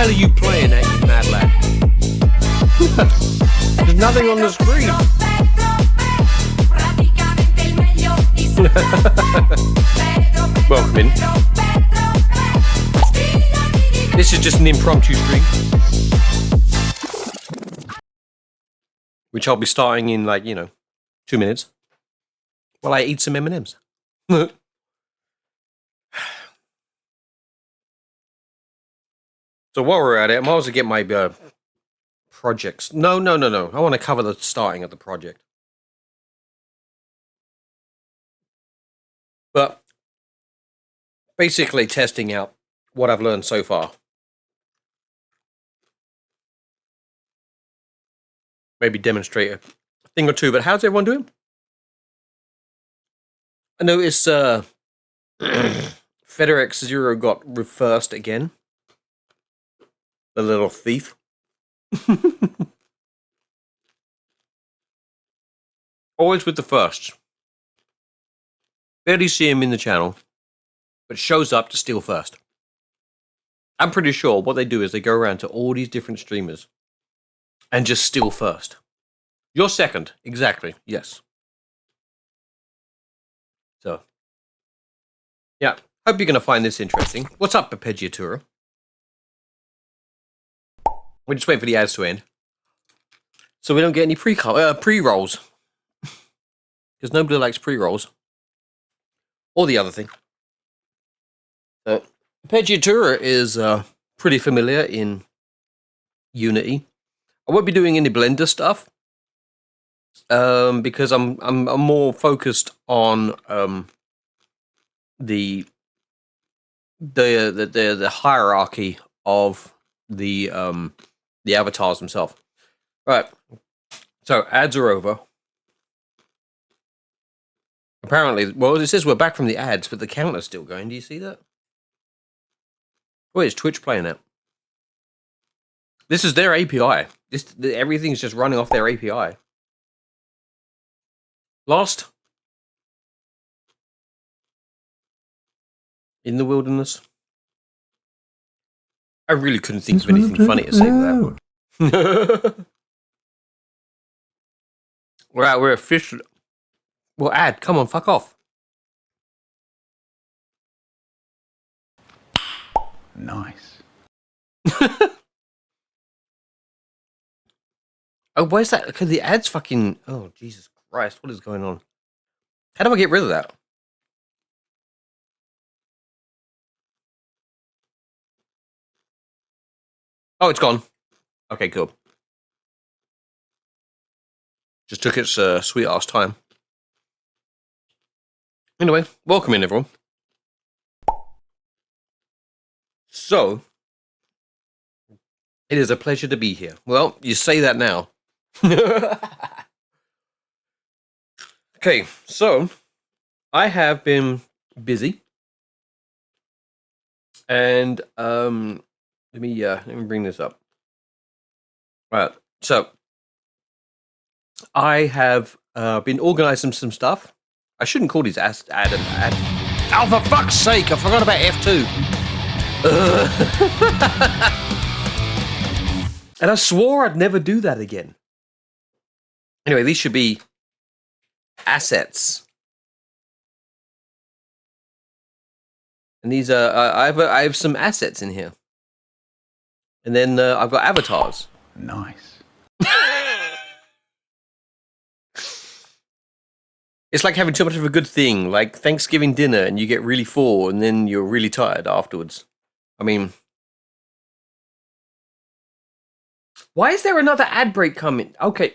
hell are you playing at, you mad lad? There's nothing on the screen. Welcome in. This is just an impromptu stream, which I'll be starting in, like, 2 minutes while I eat some M&Ms. So while we're at it, I might as well get my projects. No. I want to cover the starting of the project. But basically testing out what I've learned so far. Maybe demonstrate a thing or two, but how's everyone doing? I noticed FedEx Zero got reversed again. The little thief. Always with the first. Barely see him in the channel, but shows up to steal first. I'm pretty sure what they do is they go around to all these different streamers and just steal first. You're second, exactly, yes. So, yeah, hope you're going to find this interesting. What's up, Arpeggiatura? We're just waiting for the ads to end, so we don't get any pre-rolls, because nobody likes pre-rolls, or the other thing. Arpeggiatura is pretty familiar in Unity. I won't be doing any Blender stuff because I'm more focused on the hierarchy of the avatars themselves. Right. So ads are over. Apparently, well, it says we're back from the ads, but the counter's still going. Do you see that? Wait, is Twitch playing it? This is their API. Everything's just running off their API. Lost in the wilderness. I really couldn't think of anything funny to say to that. We're officially. Well, ad, come on, fuck off. Nice. Oh, where's that? Because the ad's fucking. Oh, Jesus Christ, what is going on? How do I get rid of that? Oh, it's gone. Okay, cool. Just took its sweet ass time. Anyway, welcome in, everyone. So, it is a pleasure to be here. Well, you say that now. Okay, so I have been busy, and let me bring this up. Right, so I have been organizing some stuff. I shouldn't call these ad. Oh, for fuck's sake! I forgot about F2. And I swore I'd never do that again. Anyway, these should be assets. And these are I have some assets in here. And then I've got avatars. Nice. It's like having too much of a good thing, like Thanksgiving dinner, and you get really full, and then you're really tired afterwards. I mean, why is there another ad break coming? Okay,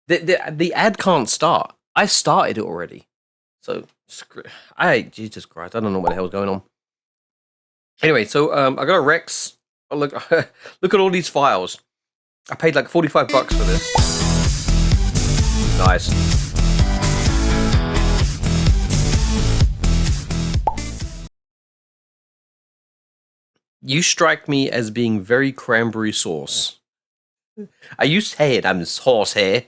the ad can't start. I started it already, so Jesus Christ, I don't know what the hell's going on. Anyway, so I got a Rex. Oh, look, look at all these files. I paid like $45 for this. Nice. You strike me as being very cranberry sauce. Are you saying I'm sauce here?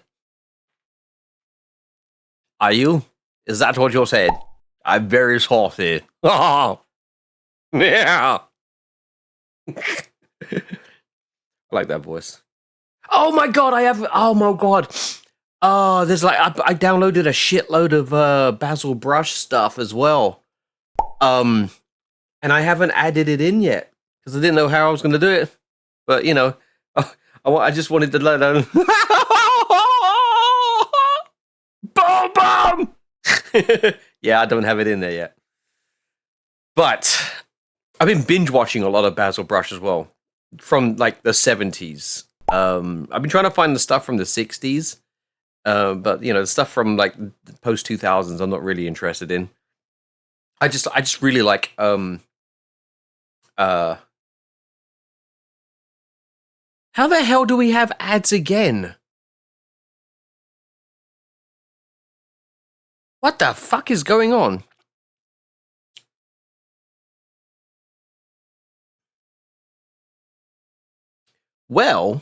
Are you? Is that what you're saying? I'm very saucy. Oh, yeah. I like that voice. Oh my god, I have. Oh my god. Oh, there's like I downloaded a shitload of Basil Brush stuff as well. And I haven't added it in yet because I didn't know how I was going to do it. But you know, I just wanted to let them. Boom, boom. Yeah, I don't have it in there yet. But I've been binge watching a lot of Basil Brush as well from like the 70s. I've been trying to find the stuff from the 60s. But you know, the stuff from like post 2000s, I'm not really interested in. I just really like how the hell do we have ads again? What the fuck is going on? Well,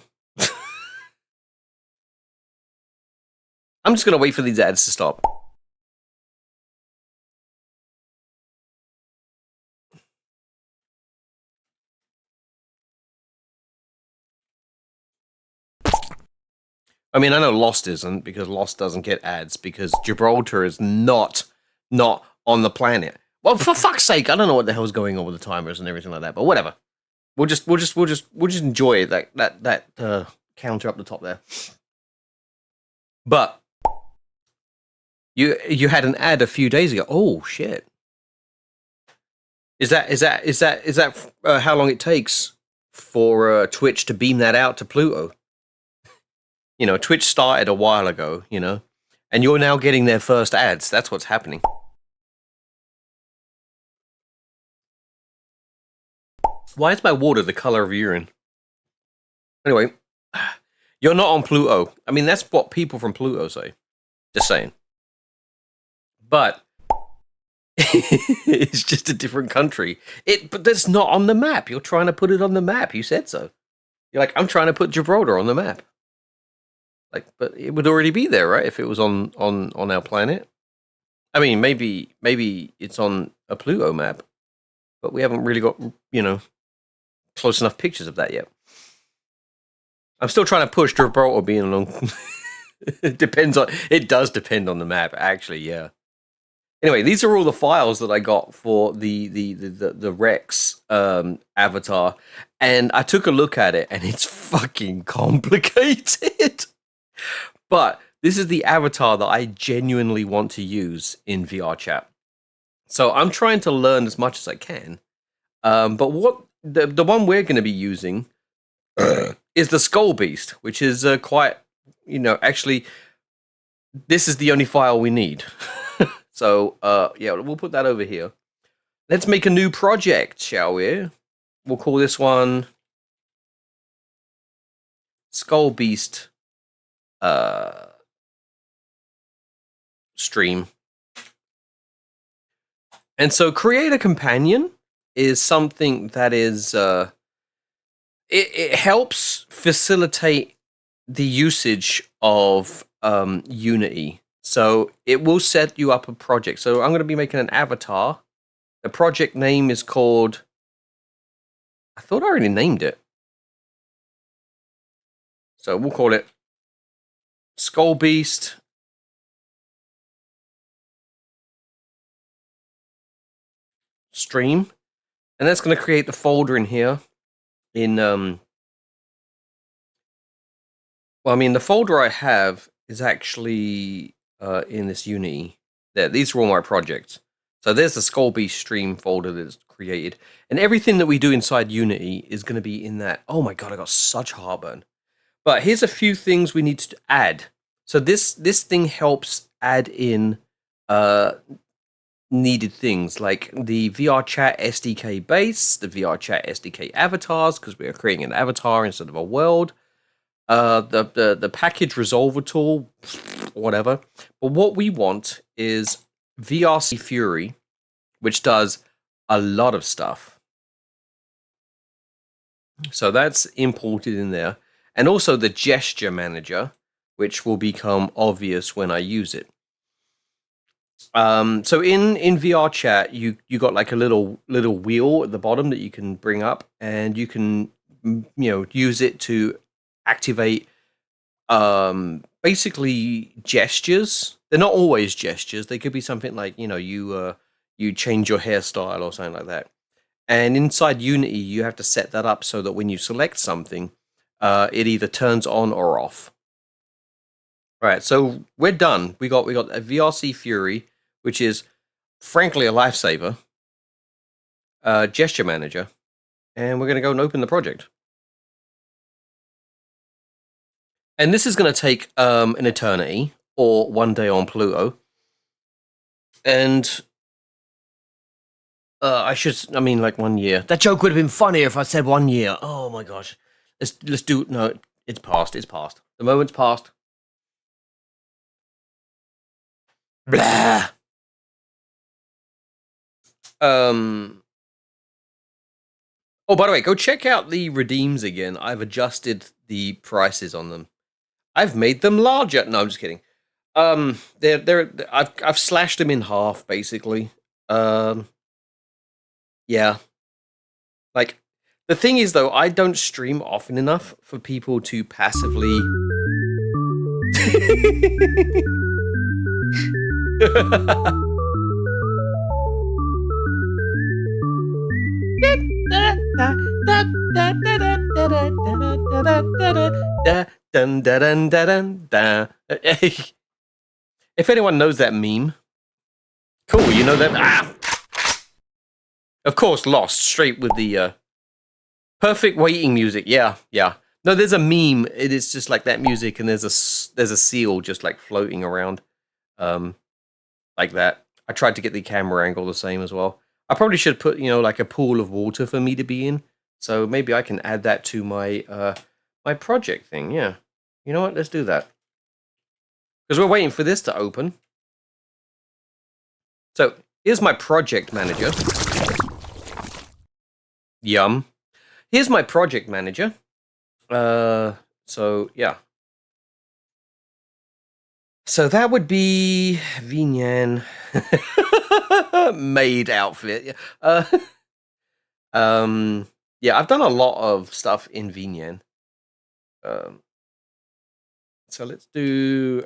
I'm just gonna wait for these ads to stop. I mean, I know Lost isn't, because Lost doesn't get ads, because Gibraltar is not on the planet. Well, for fuck's sake, I don't know what the hell's going on with the timers and everything like that, but whatever. We'll just enjoy that counter up the top there. But you had an ad a few days ago. Oh shit! Is that how long it takes for Twitch to beam that out to Pluto? You know, Twitch started a while ago, you know, and you're now getting their first ads. That's what's happening. Why is my water the color of urine? Anyway, you're not on Pluto. I mean, that's what people from Pluto say. Just saying. But it's just a different country. But that's not on the map. You're trying to put it on the map. You said so. You're like, I'm trying to put Gibraltar on the map. Like, but it would already be there, right? If it was on our planet. I mean, maybe it's on a Pluto map, but we haven't really got, you know, close enough pictures of that yet. I'm still trying to push Gibraltar being along. It does depend on the map, actually, yeah. Anyway, these are all the files that I got for the Rex avatar, and I took a look at it, and it's fucking complicated. But this is the avatar that I genuinely want to use in VR chat. So I'm trying to learn as much as I can. But what the one we're going to be using is the Skull Beast, which is quite, you know, actually, this is the only file we need. So, yeah, we'll put that over here. Let's make a new project, shall we? We'll call this one Skull Beast stream. And so create a companion is something that is, it helps facilitate the usage of Unity. So it will set you up a project. So I'm going to be making an avatar. The project name is called, I thought I already named it. So we'll call it Skull Beast stream. And that's going to create the folder in here in, well, I mean, the folder I have is actually in this Unity. There, these are all my projects. So there's the Skull Beast stream folder that's created. And everything that we do inside Unity is going to be in that. Oh my god, I got such heartburn. But here's a few things we need to add. So this thing helps add in needed things like the VR Chat SDK base, the VR Chat SDK avatars, because we are creating an avatar instead of a world. The package resolver tool, whatever. But what we want is VRC Fury, which does a lot of stuff. So that's imported in there. And also the gesture manager, which will become obvious when I use it. So in VR chat, you got like a little wheel at the bottom that you can bring up, and you can use it to activate basically gestures. They're not always gestures. They could be something like you change your hairstyle or something like that. And inside Unity, you have to set that up so that when you select something, it either turns on or off. All right, so we're done. We got a VRC Fury, which is frankly a lifesaver. Gesture manager, and we're going to go and open the project. And this is going to take an eternity or 1 day on Pluto. And I mean, like 1 year. That joke would have been funnier if I said 1 year. Oh my gosh. Let's do, no, it's past. It's past. The moment's past. Blah. Oh, by the way, go check out the redeems again. I've adjusted the prices on them. I've made them larger. No, I'm just kidding. I've slashed them in half basically. Yeah. Like the thing is though, I don't stream often enough for people to passively If anyone knows that meme, cool, you know that. Of course, Lost, straight with the perfect waiting music. Yeah, yeah. No, there's a meme. It is just like that music, and there's a seal just like floating around, like that. I tried to get the camera angle the same as well. I probably should put like a pool of water for me to be in. So maybe I can add that to my my project thing. Yeah, you know what? Let's do that because we're waiting for this to open. So here's my project manager. Yum. Here's my project manager. So yeah. So that would be Vinyan maid outfit. Yeah, I've done a lot of stuff in Vinyan. So let's do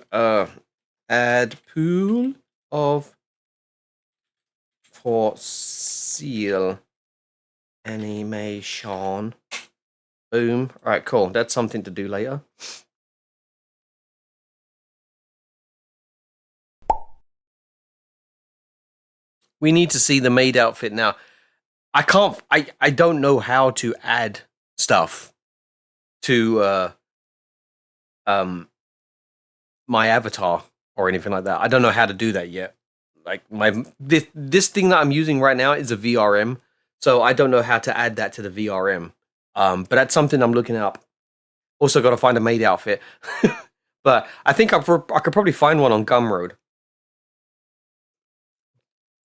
add pool of for seal animation. Boom. All right, cool. That's something to do later. We need to see the maid outfit now. I can't. I don't know how to add stuff to my avatar or anything like that. I don't know how to do that yet. Like this thing that I'm using right now is a VRM, so I don't know how to add that to the VRM. But that's something I'm looking up. Also, got to find a maid outfit. But I think I could probably find one on Gumroad.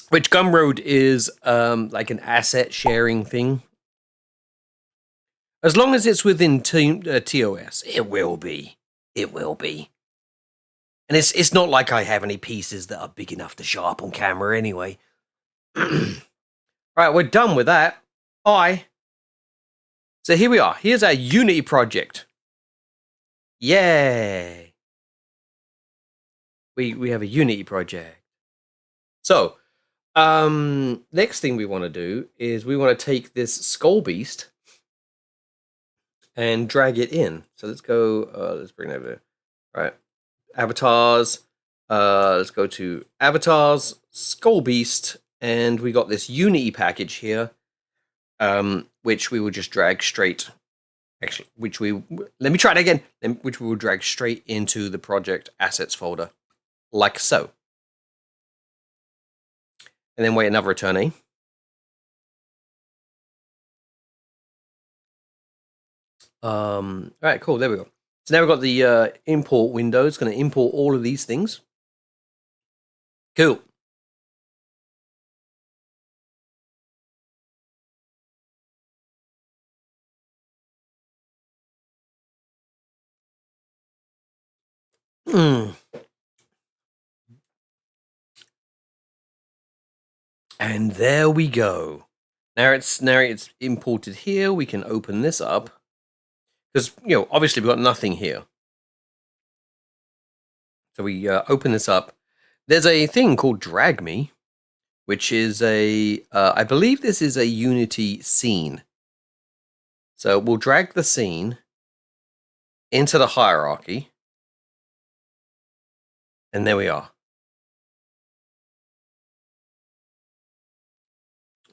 Which Gumroad is like an asset sharing thing. As long as it's within TOS, it will be. It will be. And it's not like I have any pieces that are big enough to show up on camera anyway. Right, we're done with that. Bye. So here we are. Here's our Unity project. Yay. We have a Unity project. So, next thing we want to do is we want to take this skull beast and drag it in. So let's go, let's bring it over. All right. Avatars. Let's go to avatars, skull beast, and we got this Unity package here, which we will just drag straight. Actually, let me try it again. Which we will drag straight into the project assets folder, like so. And then wait another eternity. All right, cool. There we go. So now we've got the import window. It's going to import all of these things. Cool. And there we go. Now it's imported here. We can open this up because obviously we've got nothing here. So we open this up. There's a thing called Drag Me, which is I believe this is a Unity scene. So we'll drag the scene into the hierarchy. And there we are.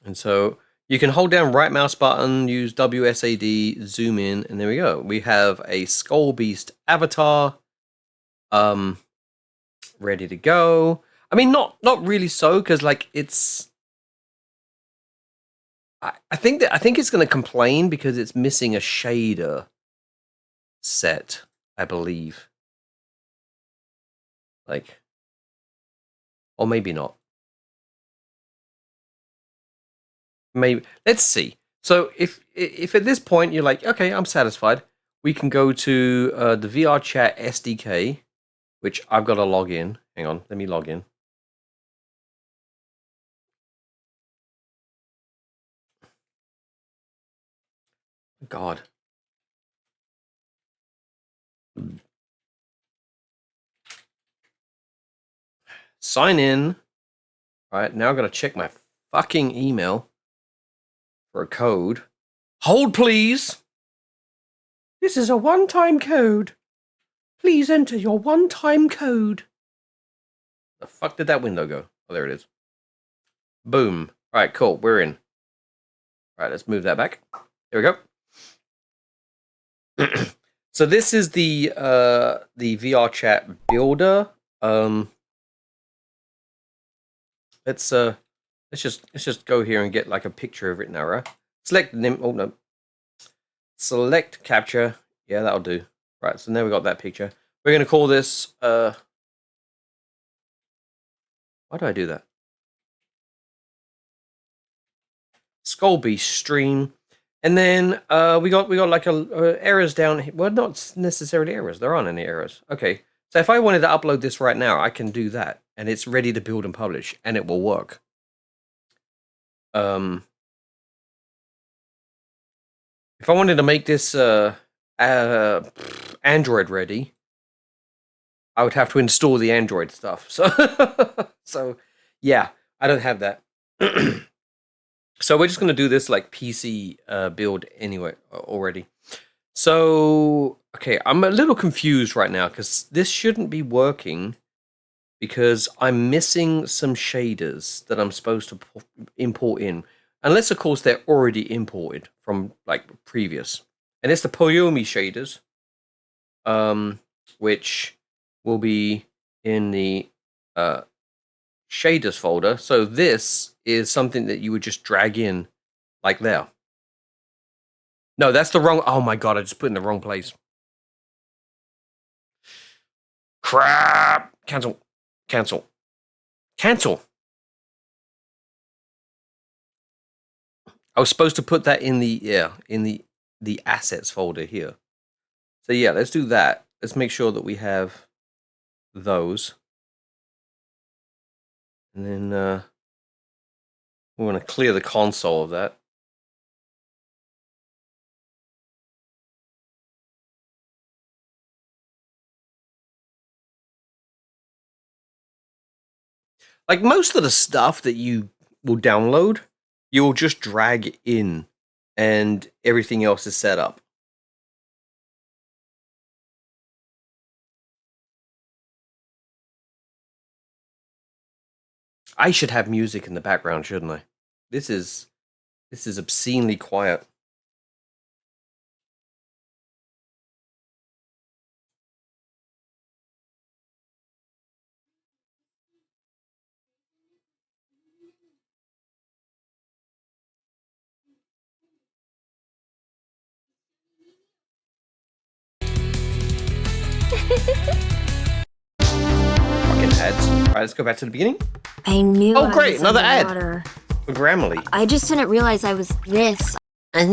And so you can hold down right mouse button, use WSAD, zoom in, and there we go. We have a Skull Beast avatar ready to go. I mean, not really so, because like it's I think it's going to complain because it's missing a shader set, I believe. Like, or maybe not. Maybe. Let's see. So if at this point you're like, okay, I'm satisfied, we can go to the VR Chat SDK, which I've got to log in. Hang on, let me log in. God. Sign in. All right, now I've got to check my fucking email for a code. Hold, please. This is a one-time code. Please enter your one-time code. The fuck did that window go? Oh, there it is. Boom. All right, cool. We're in. All right, let's move that back. There we go. So this is the VR Chat builder. Let's just go here and get like a picture of it now, right? Select oh no. Select capture. Yeah, that'll do. Right, so now we got that picture. We're gonna call this why do I do that? Skull Beast stream. And then we got like errors down here. Well, not necessarily errors. There aren't any errors. Okay. So if I wanted to upload this right now, I can do that. And it's ready to build and publish. And it will work. If I wanted to make this Android ready, I would have to install the Android stuff. So yeah, I don't have that. So we're just going to do this like PC build anyway already. So, okay, I'm a little confused right now because this shouldn't be working because I'm missing some shaders that I'm supposed to import in. Unless, of course, they're already imported from like previous. And it's the Poyomi shaders, which will be in the shaders folder. So this is something that you would just drag in like there. No, that's the wrong. Oh my god, I just put in the wrong place. Crap. Cancel. Cancel. Cancel. I was supposed to put that in the assets folder here. So yeah, let's do that. Let's make sure that we have those. And then we want to clear the console of that. Like most of the stuff that you will download, you will just drag in and everything else is set up. I should have music in the background, shouldn't I? This is obscenely quiet. Fucking ads. All right, let's go back to the beginning. I knew. Oh, great, another ad for Grammarly. I just didn't realize I was this. All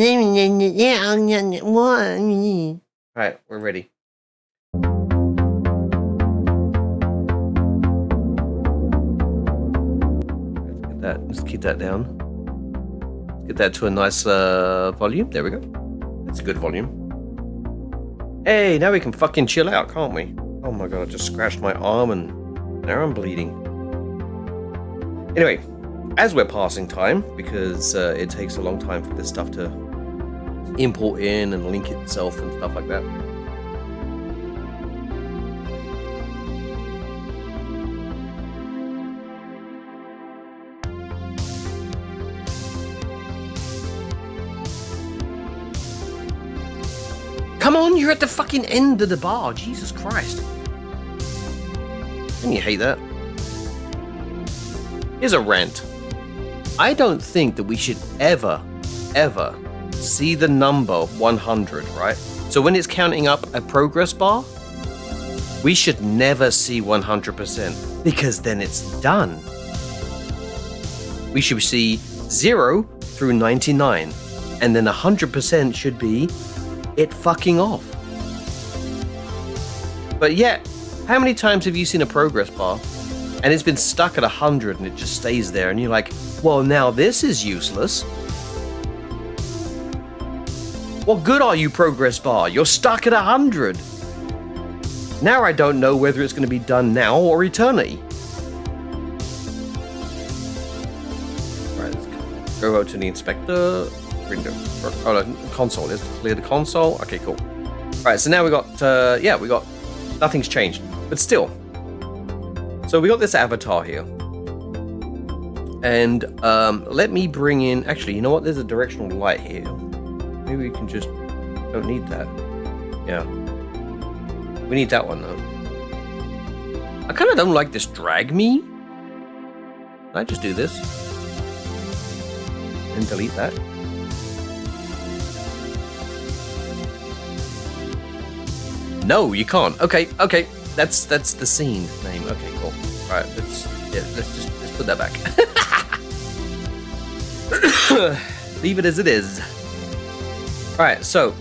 right, we're ready. Let's get that. Let's keep that down. Get that to a nice volume. There we go. That's a good volume. Hey, now we can fucking chill out, can't we? Oh my god, I just scratched my arm and now I'm bleeding. Anyway, as we're passing time, because it takes a long time for this stuff to import in and link itself and stuff like that. Come on, you're at the fucking end of the bar. Jesus Christ. Don't you hate that? Here's a rant. I don't think that we should ever see the number 100, right? So when it's counting up a progress bar, we should never see 100% because then it's done. We should see 0 through 99 and then 100% should be it fucking off. But yet, how many times have you seen a progress bar and it's been stuck at 100 and it just stays there and you're like, well, now this is useless. What good are you, progress bar? You're stuck at 100. Now I don't know whether it's going to be done now or eternity. Right, let's go over to the inspector. Window. Oh, no, console. Let's clear the console. Okay, cool. Right, so now we got, nothing's changed, but still. So we got this avatar here. And let me bring in, actually, you know what? There's a directional light here. Maybe we can just, don't need that. Yeah. We need that one though. I kind of don't like this drag me. Can I just do this? And delete that? No, you can't. Okay. That's the scene name. Okay, cool. All right, let's put that back. Leave it as it is. All right, so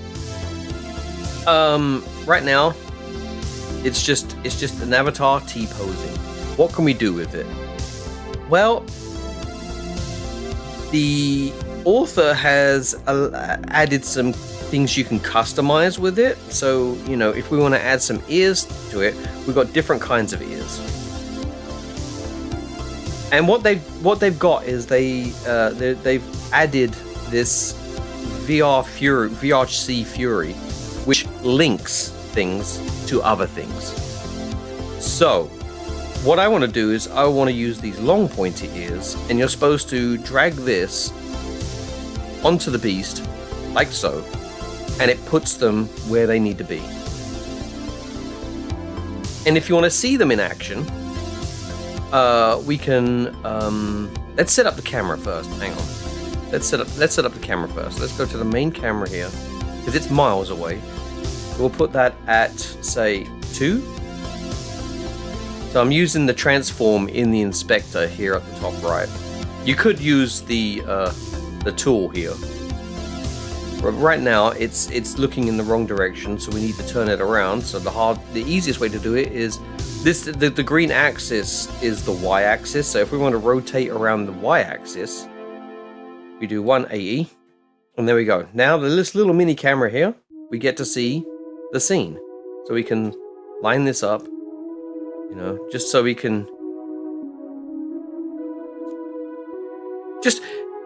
right now it's just an avatar T-posing. What can we do with it? Well, the author has added some things you can customize with it. So, you know, if we want to add some ears to it, we've got different kinds of ears. And what they've got is they've added this VRC Fury, which links things to other things. So, what I want to do is I want to use these long pointy ears, and you're supposed to drag this onto the beast, like so, and it puts them where they need to be. And if you want to see them in action, we can let's set up the camera first. Hang on. Let's set up the camera first. Let's go to the main camera here, because it's miles away. We'll put that at, say, 2. So I'm using the transform in the inspector here at the top right. You could use the tool here. But right now it's looking in the wrong direction, so we need to turn it around. So the easiest way to do it is the green axis is the y-axis. So if we want to rotate around the y-axis, we do 180, and there we go. Now this little mini camera here, we get to see the scene. So we can line this up, you know, just so we can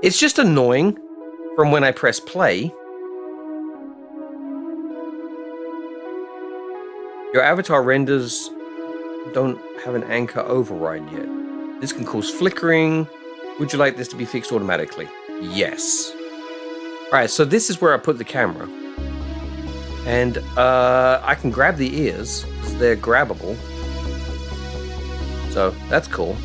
it's just annoying from when I press play. Your avatar renders don't have an anchor override yet. This can cause flickering. Would you like this to be fixed automatically? Yes. Alright, so this is where I put the camera. And I can grab the ears, because they're grabbable. So that's cool.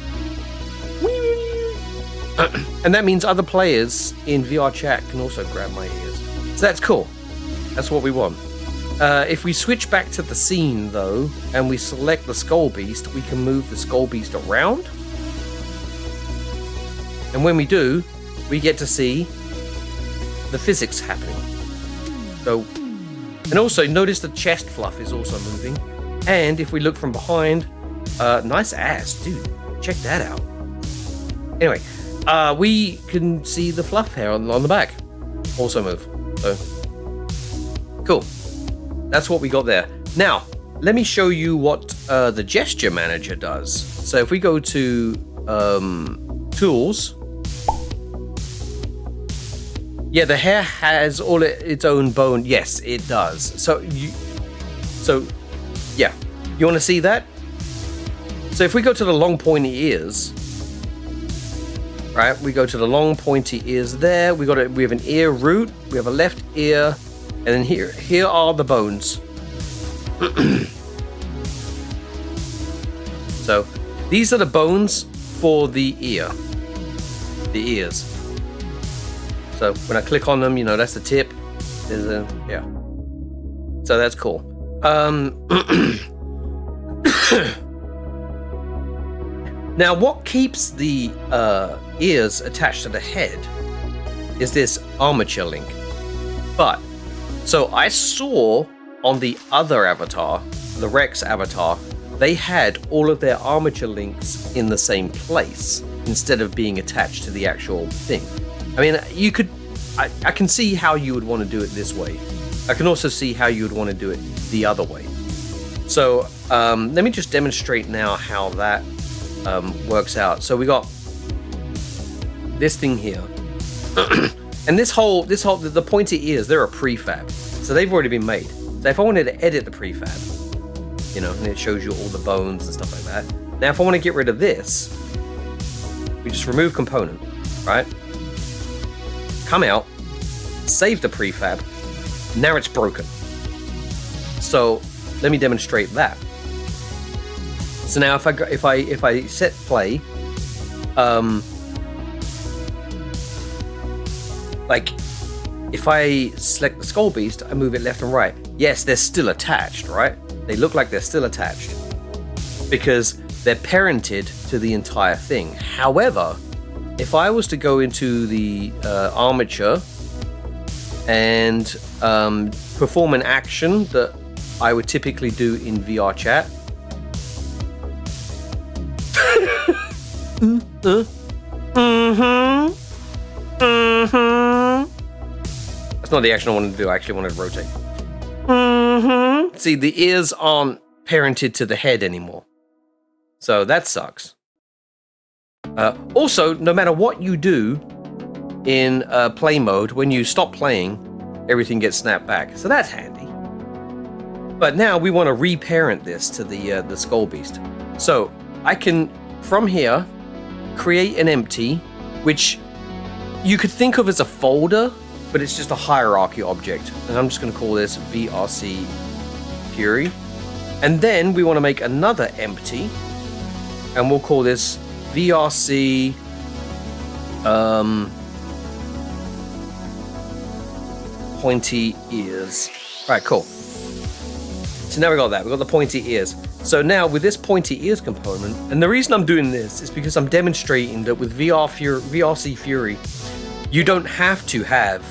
And that means other players in VR chat can also grab my ears. So that's cool. That's what we want. If we switch back to the scene though, and we select the Skull Beast, we can move the Skull Beast around. And when we do, we get to see the physics happening. So, and also notice the chest fluff is also moving. And if we look from behind, nice ass, dude. Check that out. Anyway, we can see the fluff hair on the back also move. So cool. That's what we got there. Now, let me show you what the gesture manager does. So if we go to tools, yeah, the hair has all its own bone. Yes, it does. So yeah, you want to see that? So if we go to the long pointy ears, right? We go to the long pointy ears there. We have an ear root. We have a left ear, and then here are the bones. So these are the bones for the ears. So when I click on them, you know, that's the tip. There's a, yeah. So that's cool. Now, what keeps the ears attached to the head is this armature link. But, so I saw on the other avatar, the Rex avatar, they had all of their armature links in the same place instead of being attached to the actual thing. I mean, you could, I can see how you would want to do it this way. I can also see how you would want to do it the other way. So let me just demonstrate now how that works out. So we got this thing here. And the pointy ears, they're a prefab. So they've already been made. So if I wanted to edit the prefab, you know, and it shows you all the bones and stuff like that. Now, if I want to get rid of this, we just remove component, right? Come out, save the prefab. Now it's broken. So let me demonstrate that. So now if I set play, like if I select the skull beast, I move it left and right. Yes, they're still attached, right? They look like they're still attached because they're parented to the entire thing. However, if I was to go into the armature and perform an action that I would typically do in VR chat, that's not the action I wanted to do. I actually wanted to rotate. See, the ears aren't parented to the head anymore. So that sucks. Also, no matter what you do in play mode, when you stop playing, everything gets snapped back. So that's handy. But now we want to reparent this to the skull beast. So I can, from here, create an empty, which you could think of as a folder, but it's just a hierarchy object. And I'm just going to call this VRC Fury. And then we want to make another empty, and we'll call this VRC pointy ears. All right, cool. So now we got that. We got the pointy ears. So now with this pointy ears component, and the reason I'm doing this is because I'm demonstrating that with VRC Fury, you don't have to have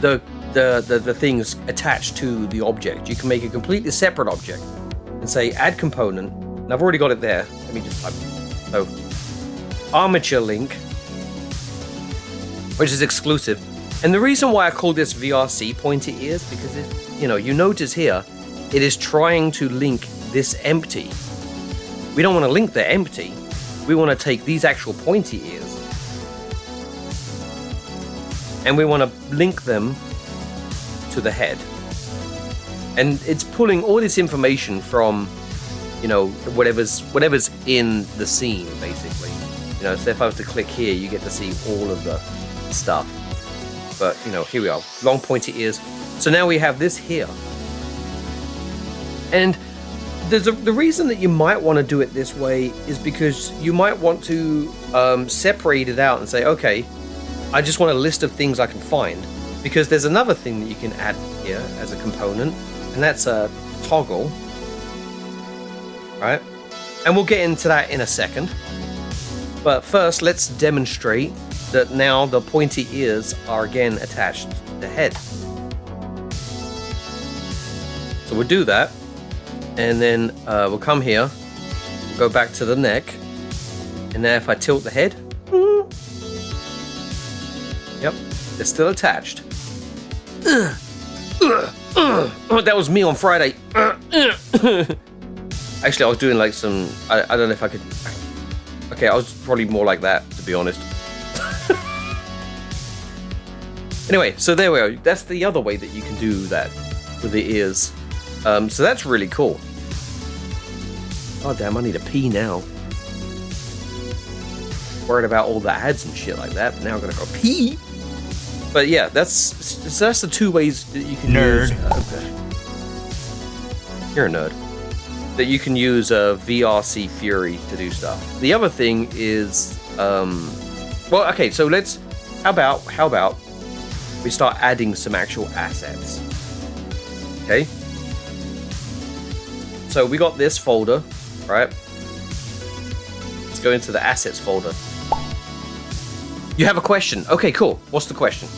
the things attached to the object. You can make a completely separate object and say add component. And I've already got it there. Let me just type it. So armature link, which is exclusive. And the reason why I call this VRC pointy ears, because if you notice here, it is trying to link this empty. We don't want to link the empty. We want to take these actual pointy ears and we want to link them to the head. And it's pulling all this information from, whatever's in the scene, basically. So if I was to click here, you get to see all of the stuff. But, here we are, long pointy ears. So now we have this here. And the reason that you might want to do it this way is because you might want to separate it out and say, okay, I just want a list of things I can find. Because there's another thing that you can add here as a component, and that's a toggle. Right? And we'll get into that in a second. But first, let's demonstrate that now the pointy ears are again attached to the head. So we'll do that. And then we'll come here, we'll go back to the neck, and now if I tilt the head, Yep, they're still attached. That was me on Friday. Actually, I was doing like some. I don't know if I could. Okay, I was probably more like that, to be honest. Anyway, so there we go. That's the other way that you can do that with the ears. So that's really cool. Oh damn, I need a pee now. Worried about all the ads and shit like that, but now I'm gonna go pee. But yeah, that's the two ways that you can use. You're a nerd. That you can use VRC Fury to do stuff. The other thing is, well, okay, so let's. How about we start adding some actual assets? Okay. So we got this folder, right? Let's go into the assets folder. You have a question. Okay, cool. What's the question?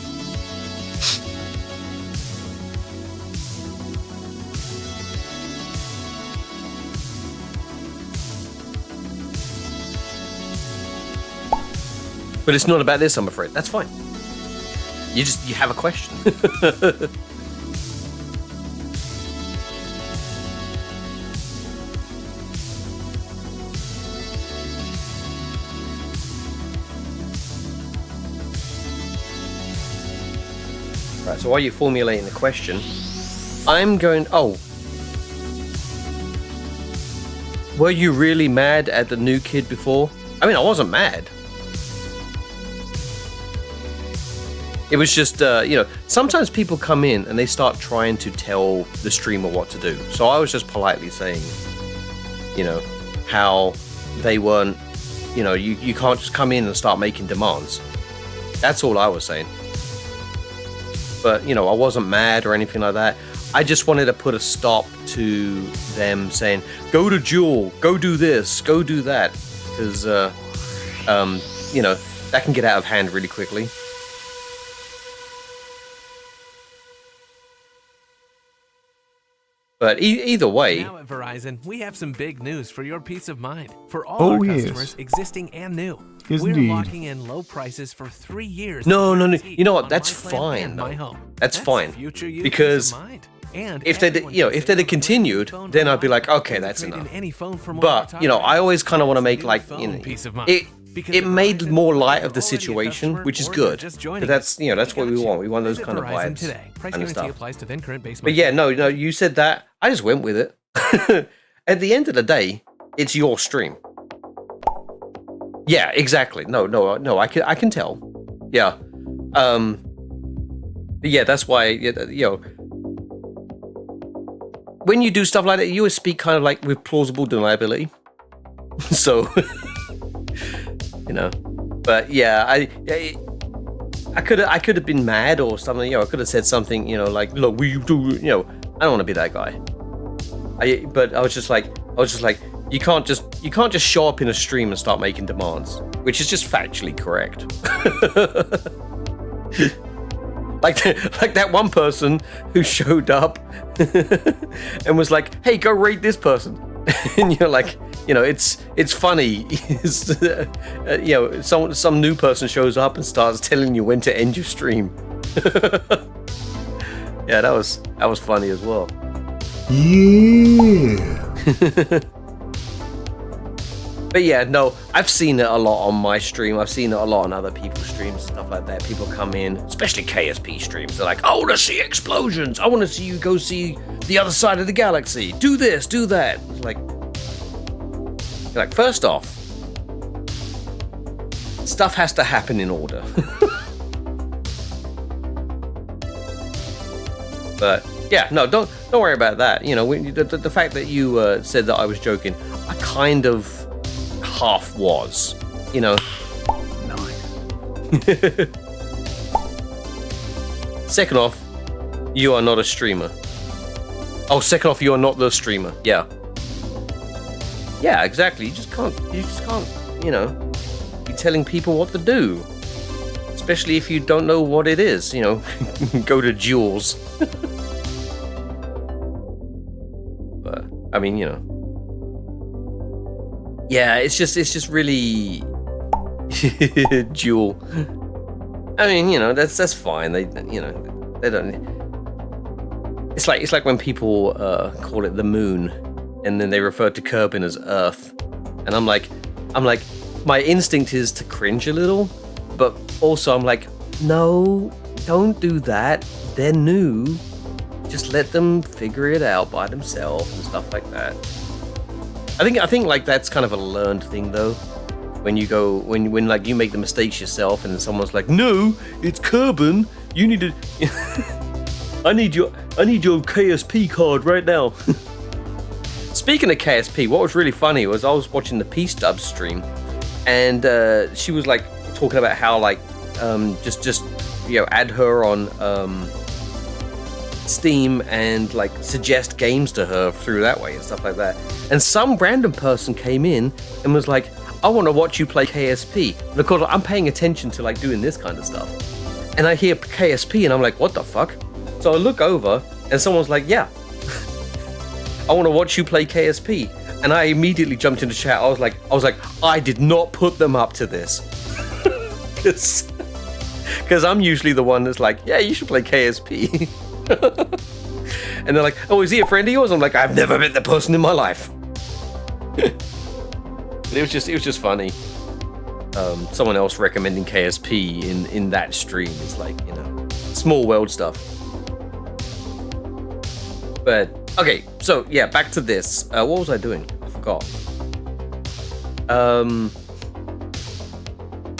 But it's not about this, I'm afraid. That's fine. You have a question. Right, so while you're formulating the question, I'm going... Oh. Were you really mad at the new kid before? I mean, I wasn't mad. It was just, you know, sometimes people come in and they start trying to tell the streamer what to do. So I was just politely saying, you know, how they weren't, you know, you can't just come in and start making demands. That's all I was saying. But, you know, I wasn't mad or anything like that. I just wanted to put a stop to them saying, go to Jewel, go do this, go do that. Because, you know, that can get out of hand really quickly. But either way... Now at Verizon, we have some big news for your peace of mind. For all our customers, existing and new. Yes, we're indeed. locking in low prices for 3 years. No. You know what? That's fine. That's fine. Because if they, you know, if they'd have continued, then I'd be like, okay, that's enough. But, you know, I always kind of want to make like, you know, it made more light of the situation, which is good. But that's, you know, that's what we want. We want those kind of vibes and stuff. But yeah, no, you said that. I just went with it. At the end of the day, it's your stream. Yeah, exactly. No, I can tell. Yeah. But yeah, that's why, you know, when you do stuff like that, you always speak kind of like with plausible deniability. So, you know, but yeah, I could have been mad or something. You know, I could have said something, you know, like, look, will you do, you know, I don't want to be that guy. But I was just like, you can't just show up in a stream and start making demands, which is just factually correct. like that one person who showed up and was like, hey, go raid this person. And you're like, you know, it's funny. You know, some new person shows up and starts telling you when to end your stream. Yeah, that was funny as well. Yeah. But yeah, no, I've seen it a lot on my stream. I've seen it a lot on other people's streams, stuff like that. People come in, especially KSP streams. They're like, I want to see explosions. I want to see you go see the other side of the galaxy. Do this, do that. It's like, first off, stuff has to happen in order. But yeah, no, don't worry about that. You know, the fact that you said that I was joking, I kind of half was, you know. Nice. Second off, you are not a streamer. Oh, second off, you are not the streamer. Yeah. Yeah, exactly. You just can't, you know, be telling people what to do. Especially if you don't know what it is, you know. Go to Jules. But I mean, you know. Yeah, it's just really Jewel. I mean, you know, that's fine. They don't. It's like when people call it the moon, and then they refer to Kerbin as Earth, and I'm like, my instinct is to cringe a little, but also I'm like, no, don't do that. They're new. Just let them figure it out by themselves and stuff like that. I think like that's kind of a learned thing though. When you go, when like you make the mistakes yourself, and then someone's like, "No, it's Kerbin. You need to. I need your KSP card right now." Speaking of KSP, what was really funny was I was watching the Peace Dub stream, and she was like talking about how like just you know, add her on Steam and like suggest games to her through that way and stuff like that. And some random person came in and was like, I want to watch you play KSP. And of course I'm paying attention to like doing this kind of stuff. And I hear KSP and I'm like, what the fuck? So I look over and someone's like, yeah, I want to watch you play KSP. And I immediately jumped into chat. I was like, I did not put them up to this. Because I'm usually the one that's like, yeah, you should play KSP. And they're like, oh, is he a friend of yours? I'm like, I've never met the person in my life. It was just funny. Someone else recommending KSP in that stream is like, you know, small world stuff. But okay, so yeah, back to this. What was I doing? I forgot.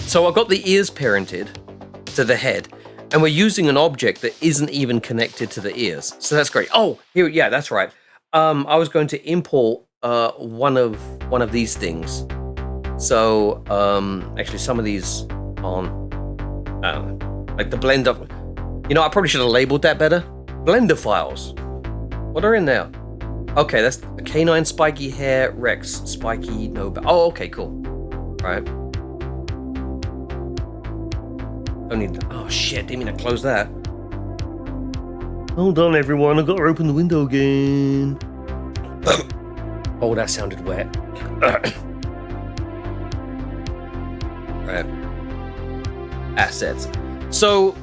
So I got the ears parented to the head, and we're using an object that isn't even connected to the ears. So that's great. Oh, here, yeah, that's right. I was going to import one of these things. So actually, some of these aren't. I don't know, like the blender. You know, I probably should have labeled that better. Blender files. What are in there? Okay, that's a canine spiky hair, Rex spiky no. Oh, okay, cool. All right. Don't need that. Oh shit! Didn't mean to close that. Hold on, everyone. I gotta open the window again. Oh, that sounded wet. Right. Assets. So,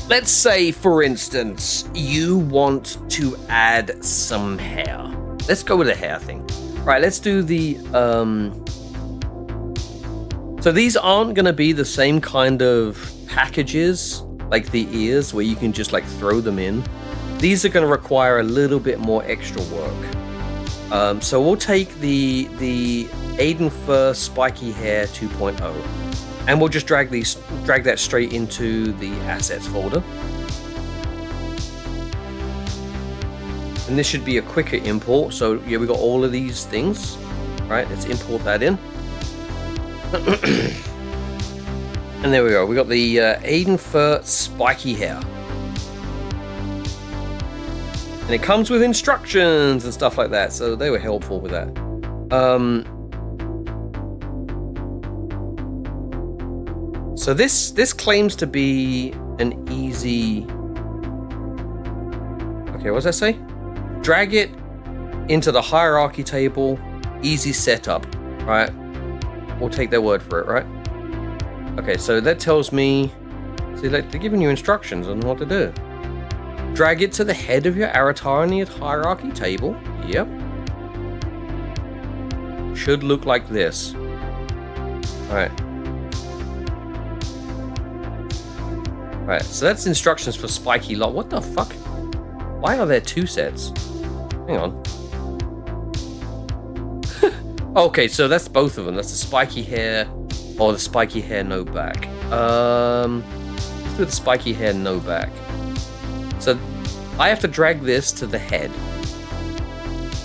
let's say, for instance, you want to add some hair. Let's go with the hair thing. Right, let's do the, So these aren't going to be the same kind of packages like the ears where you can just like throw them in. These are going to require a little bit more extra work. So we'll take the Aiden Fur Spiky Hair 2.0, and we'll just drag that straight into the assets folder. And this should be a quicker import. So yeah, we got all of these things. Right, let's import that in. And there we go. We got the Aiden Fur Spiky Hair. And it comes with instructions and stuff like that, so they were helpful with that. So this claims to be an easy... Okay, what does that say? Drag it into the hierarchy table, easy setup, right? We'll take their word for it, right? Okay, so that tells me... See, they're giving you instructions on what to do. Drag it to the head of your avatar in the hierarchy table. Yep. Should look like this. Alright. Alright, so that's instructions for Spiky Lot. What the fuck? Why are there two sets? Hang on. Okay, so that's both of them. That's the spiky hair or the spiky hair no back. Let's do the spiky hair no back. So I have to drag this to the head.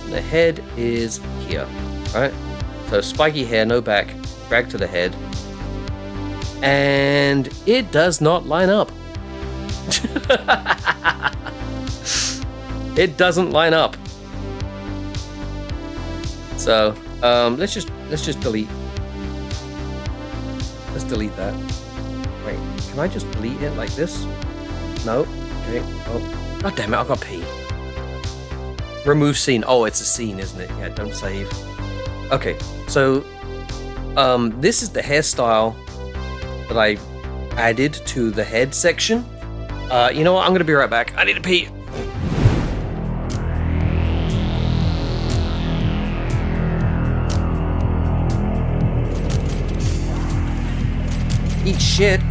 The head is here, right? So spiky hair, no back, drag to the head. And it does not line up. It doesn't line up. So let's just delete. Let's delete that. Wait, can I just delete it like this? No. Okay. Oh, god damn it! I've got P. Remove scene. Oh, it's a scene, isn't it? Yeah, don't save. Okay, so this is the hairstyle that I added to the head section. You know what? I'm gonna be right back. I need to pee. Eat shit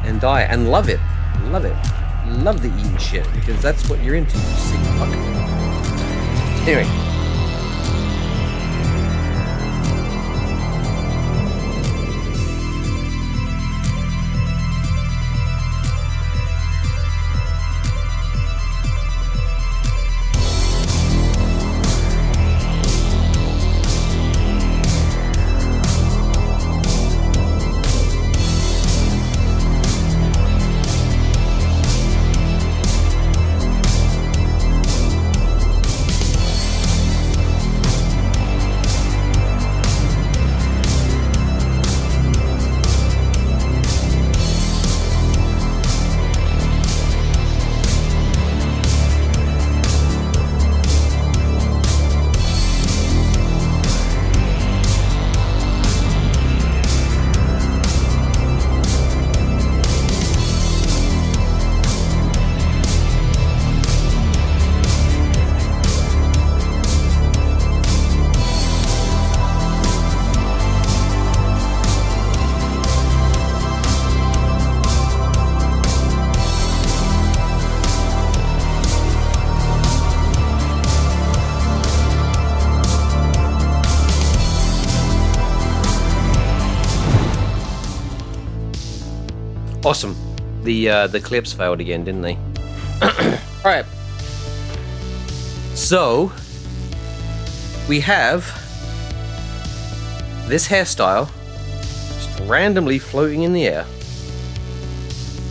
and die and love it. Love it. Love the eating shit because that's what you're into, you sick fuck. Anyway. Awesome. The clips failed again, didn't they? Alright. So we have this hairstyle just randomly floating in the air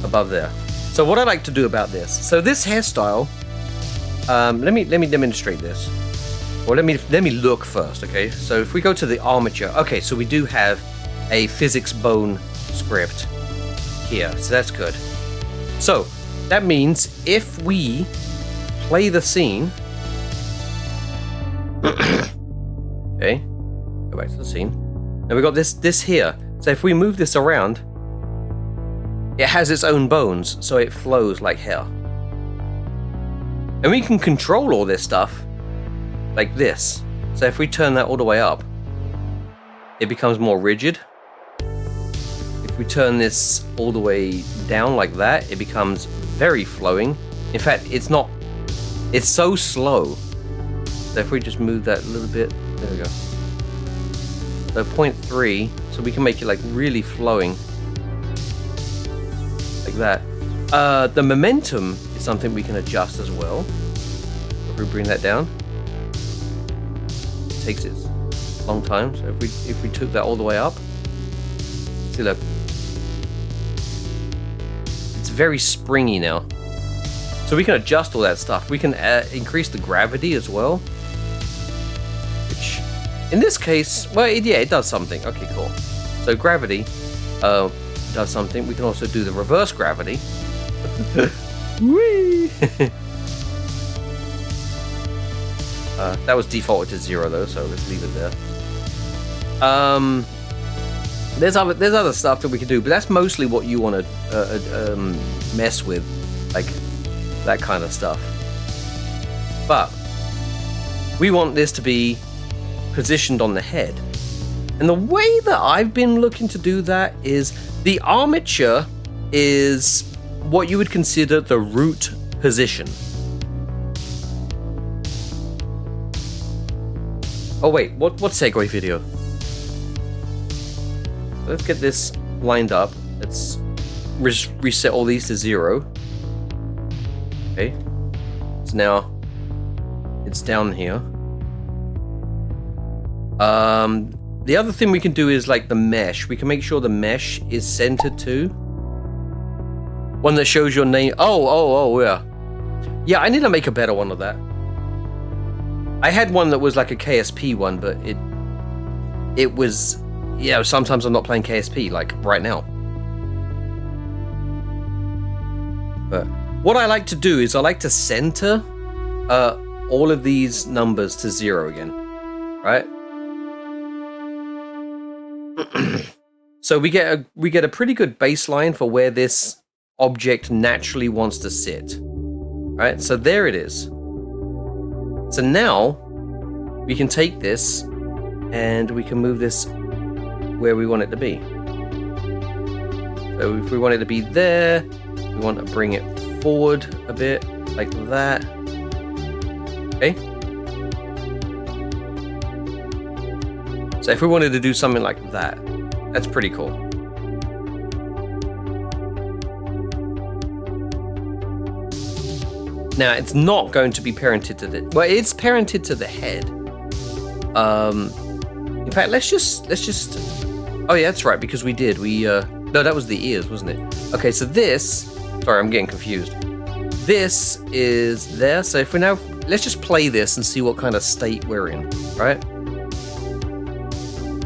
above there. So what I like to do about this, so this hairstyle, let me demonstrate this. Well, let me look first, okay? So if we go to the armature, okay, so we do have a physics bone script here, so that's good. So that means if we play the scene, okay, go back to the scene. Now we got this here. So if we move this around, it has its own bones, so it flows like hair. And we can control all this stuff like this. So if we turn that all the way up, it becomes more rigid. If we turn this all the way down like that, it becomes very flowing. In fact, it's so slow. So if we just move that a little bit, there we go. So 0.3, so we can make it like really flowing. Like that. The momentum is something we can adjust as well. If we bring that down, it takes its long time. So if we took that all the way up, see, look, it's very springy now. So we can adjust all that stuff. We can increase the gravity as well, which in this case, well, it does something. Okay, cool. So gravity does something. We can also do the reverse gravity. Whee! That was defaulted to 0 though, so let's leave it there. There's other stuff that we can do, but that's mostly what you want to mess with, like that kind of stuff. But we want this to be positioned on the head, and the way that I've been looking to do that is the armature is what you would consider the root position. Oh wait, what segue video? Let's get this lined up. Let's reset all these to 0. Okay. So now it's down here. The other thing we can do is like the mesh. We can make sure the mesh is centered too. One that shows your name. Oh, yeah. Yeah, I need to make a better one of that. I had one that was like a KSP one, but it was, yeah, sometimes I'm not playing KSP, like right now. But what I like to do is I like to center all of these numbers to 0 again, right? So we get a pretty good baseline for where this object naturally wants to sit. Right? So there it is. So now we can take this and we can move this where we want it to be. So if we want it to be there, we want to bring it forward a bit like that. Okay. So if we wanted to do something like that, that's pretty cool. Now it's not going to be parented to the, well, it's parented to the head. In fact, let's just, oh yeah, that's right, because we no, that was the ears, wasn't it? Okay, so this, sorry, I'm getting confused. This is there, so if we now, let's just play this and see what kind of state we're in, right?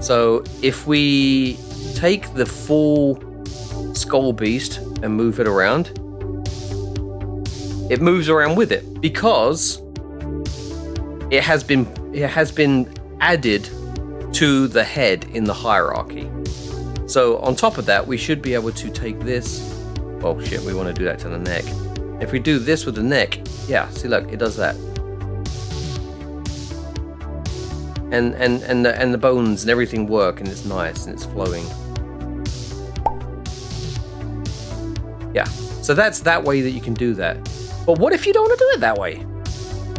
So if we take the full skull beast and move it around, it moves around with it because it has been added to the head in the hierarchy. So on top of that, we should be able to take this. Oh shit, we want to do that to the neck. If we do this with the neck, yeah, see, look, it does that. And the bones and everything work, and it's nice and it's flowing. Yeah, so that's that way that you can do that. But what if you don't want to do it that way?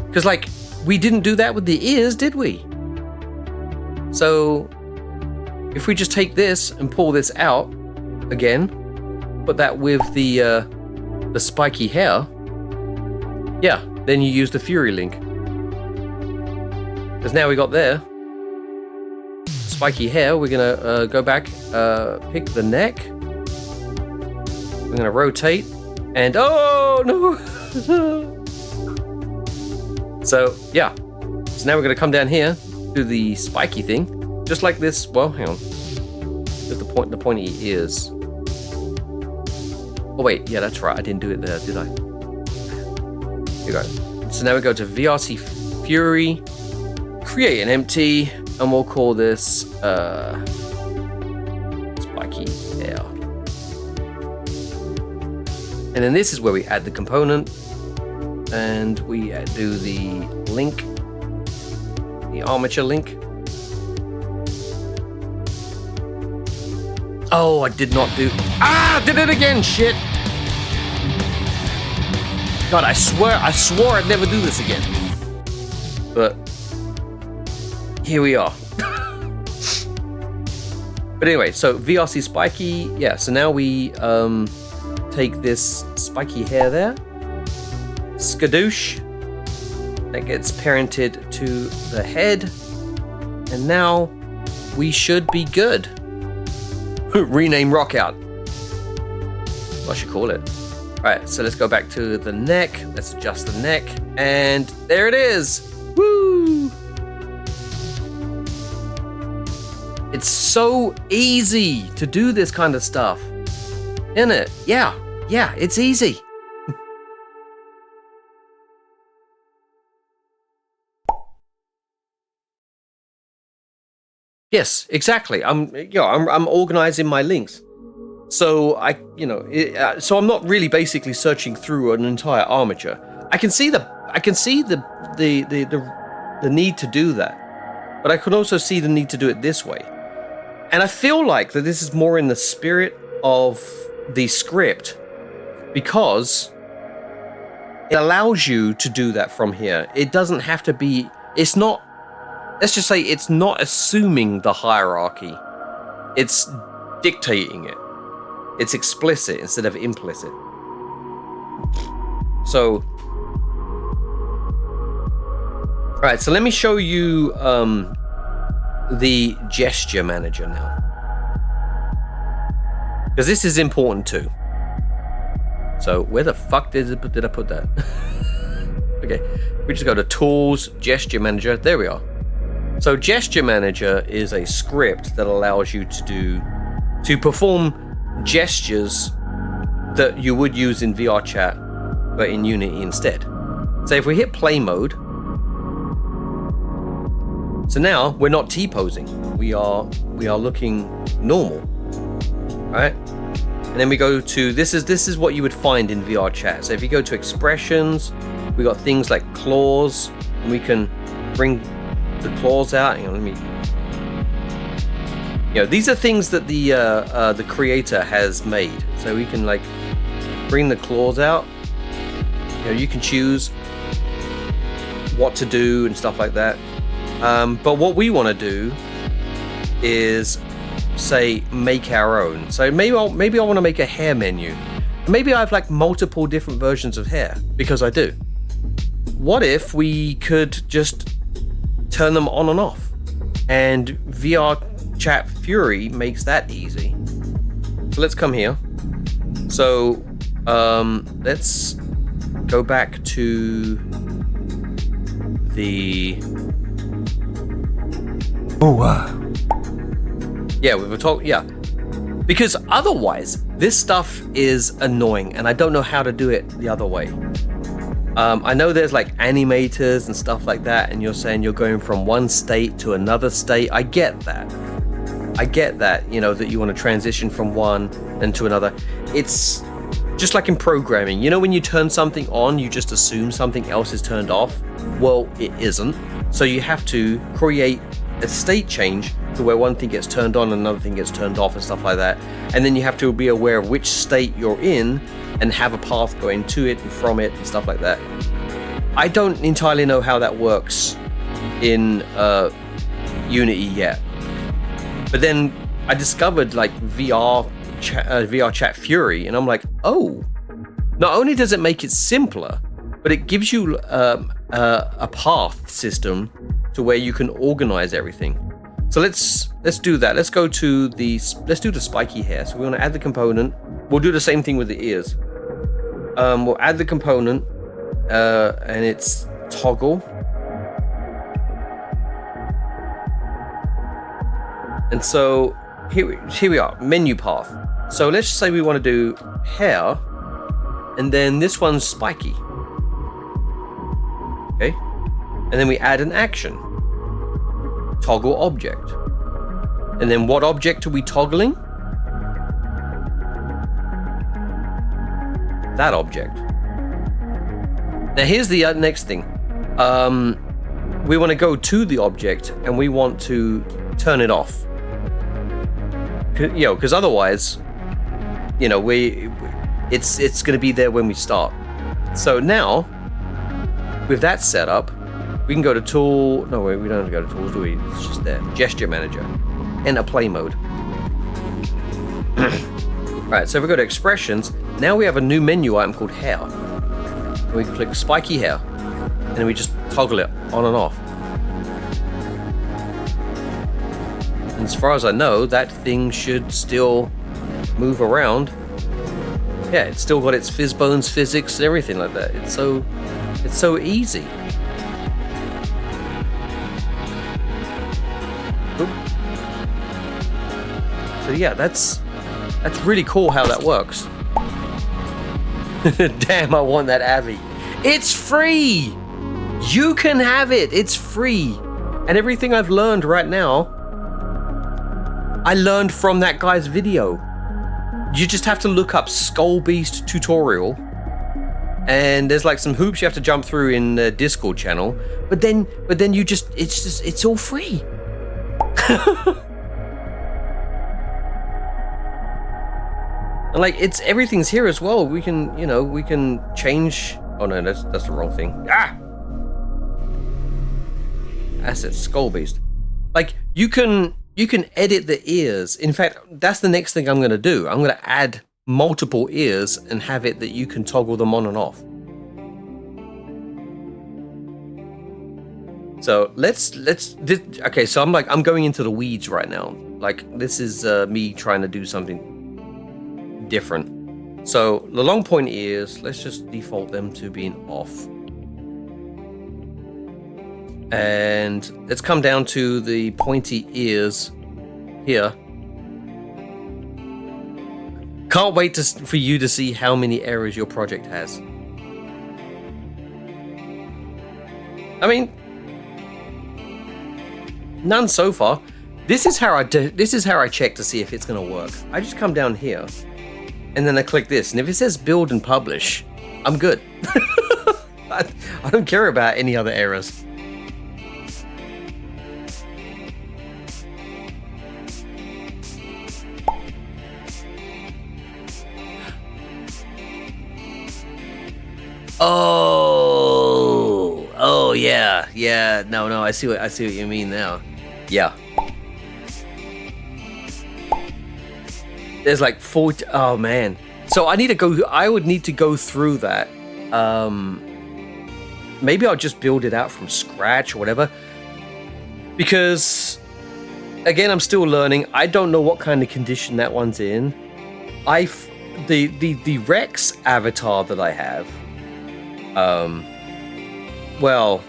Because like, we didn't do that with the ears, did we? So if we just take this and pull this out again, put that with the spiky hair, yeah, then you use the Fury link. Because now we got there spiky hair. We're gonna go back, pick the neck. We're gonna rotate, and oh no! So yeah, so now we're gonna come down here, do the spiky thing, just like this. Well, hang on, just the pointy ears. Oh wait, yeah, that's right. I didn't do it there, did I? Here we go. So now we go to VRC Fury, create an empty, and we'll call this spiky hair. And then this is where we add the component, and we do the link, the armature link. Oh, I did not do. Ah, did it again! Shit! God, I swore I'd never do this again. But here we are. But anyway, so VRC spiky, yeah. So now we take this spiky hair there, skadoosh. That gets parented to the head, and now we should be good. Rename Rockout. What I should call it. Alright, so let's go back to the neck. Let's adjust the neck. And there it is. Woo! It's so easy to do this kind of stuff. Isn't it? Yeah, it's easy. Yes, exactly. I'm organizing my links, so so I'm not really basically searching through an entire armature. I can see the need to do that, but I could also see the need to do it this way. And I feel like that this is more in the spirit of the script because it allows you to do that from here. It doesn't have to be. It's not. Let's just say it's not assuming the hierarchy. It's dictating it. It's explicit instead of implicit. So, all right, so let me show you the gesture manager now. Because this is important too. So where the fuck did I put that? Okay, we just go to Tools, Gesture Manager, there we are. So Gesture Manager is a script that allows you to perform gestures that you would use in VR chat, but in Unity instead. So if we hit play mode, so now we're not T-posing, we are looking normal. right? And then we go to, this is what you would find in VR chat. So if you go to expressions, we got things like claws, and we can bring the claws out. Let me, these are things that the creator has made. So we can like bring the claws out. You can choose what to do and stuff like that. But what we want to do is say make our own. So maybe I want to make a hair menu. Maybe I have like multiple different versions of hair, because I do. What if we could just turn them on and off? And VR Chat Fury makes that easy. So let's come here. So let's go back to the because otherwise this stuff is annoying and I don't know how to do it the other way. I know there's like animators and stuff like that, and you're saying you're going from one state to another state. I get that, that you want to transition from one and to another. It's just like in programming, when you turn something on, you just assume something else is turned off. Well, it isn't. So you have to create a state change to where one thing gets turned on and another thing gets turned off and stuff like that. And then you have to be aware of which state you're in and have a path going to it and from it and stuff like that. I don't entirely know how that works in Unity yet. But then I discovered like VR Chat Fury, and I'm like, oh, not only does it make it simpler, but it gives you a path system to where you can organize everything. So let's do that. Let's do the spiky hair. So we want to add the component. We'll do the same thing with the ears. We'll add the component, and it's toggle. And so here we are, menu path. So let's say we want to do hair, and then this one's spiky. Okay, and then we add an action, toggle object, and then what object are we toggling? That object. Now here's the next thing. We want to go to the object and we want to turn it off. Because otherwise, it's going to be there when we start. So now, with that set up, we can go to tool. No, wait, we don't have to go to tools, do we? It's just there. Gesture manager. Enter play mode. Alright, so if we go to expressions, now we have a new menu item called hair. And we click spiky hair, and then we just toggle it on and off. And as far as I know, that thing should still move around. Yeah, it's still got its fizz bones physics and everything like that. It's so easy. Oop. So yeah, that's really cool how that works. Damn, I want that Avi. It's free! You can have it, it's free. And everything I've learned right now, I learned from that guy's video. You just have to look up Skull Beast tutorial, and there's like some hoops you have to jump through in the Discord channel, but then it's all free. And like everything's here as well. We can change. Oh no, that's the wrong thing. Asset Skull Beast. Like you can edit the ears. In fact, that's the next thing I'm going to do. I'm going to add multiple ears and have it that you can toggle them on and off. So okay, so I'm going into the weeds right now. Like this is me trying to do something different. So the long point ears, let's just default them to being off. And let's come down to the pointy ears here. Can't wait for you to see how many errors your project has. I mean, none so far. This is how I do. This is how I check to see if it's gonna work. I just come down here, and then I click this, and if it says build and publish, I'm good. I don't care about any other errors. Oh yeah. No, I see what you mean now. Yeah. There's like 40. Oh man. So I would need to go through that. Maybe I'll just build it out from scratch or whatever. Because again, I'm still learning. I don't know what kind of condition that one's in. The Rex avatar that I have. Well,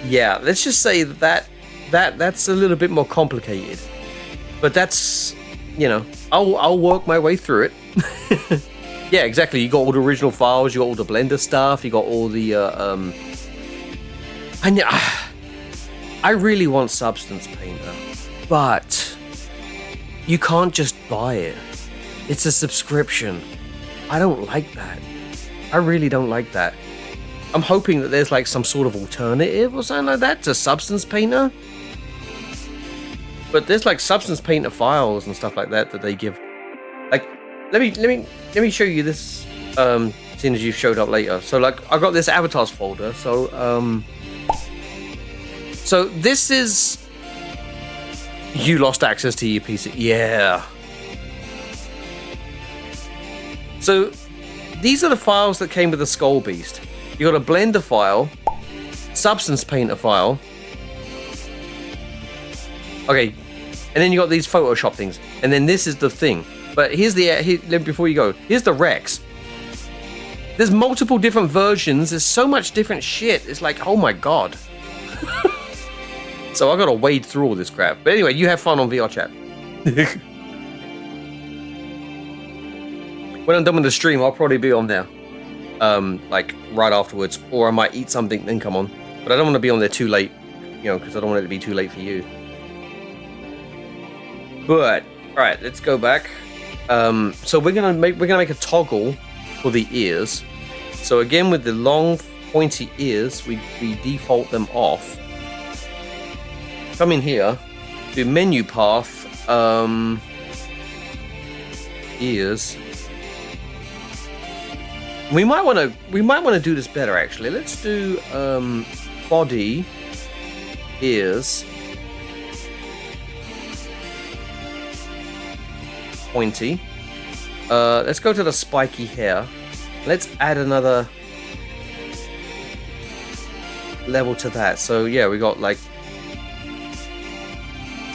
yeah, let's just say that's a little bit more complicated. But that's, you know, I'll work my way through it. Yeah, exactly. You got all the original files, you got all the Blender stuff, you got all the I really want Substance Painter, but you can't just buy it. It's a subscription. I don't like that. I really don't like that. I'm hoping that there's like some sort of alternative or something like that to Substance Painter. But there's like Substance Painter files and stuff like that they give. Like, let me show you this. Seeing as you showed up later. So like, I got this avatars folder. So this is. You lost access to your PC. Yeah. So these are the files that came with the Skull Beast. You got a Blender file, Substance Painter file. Okay, and then you got these Photoshop things, and then this is the thing. But here's before you go, here's the Rex. There's multiple different versions. There's so much different shit. It's like, oh my god. So I gotta wade through all this crap. But anyway, you have fun on VR chat. When I'm done with the stream, I'll probably be on there. Like right afterwards, or I might eat something then come on. But I don't want to be on there too late, you know, because I don't want it to be too late for you. But all right, let's go back. So we're gonna make a toggle for the ears. So again, with the long pointy ears, we default them off. Come in here, do menu path, ears. We might want to do this better actually. Let's do body, ears, pointy. Let's go to the spiky hair. Let's add another level to that. So yeah, we got like.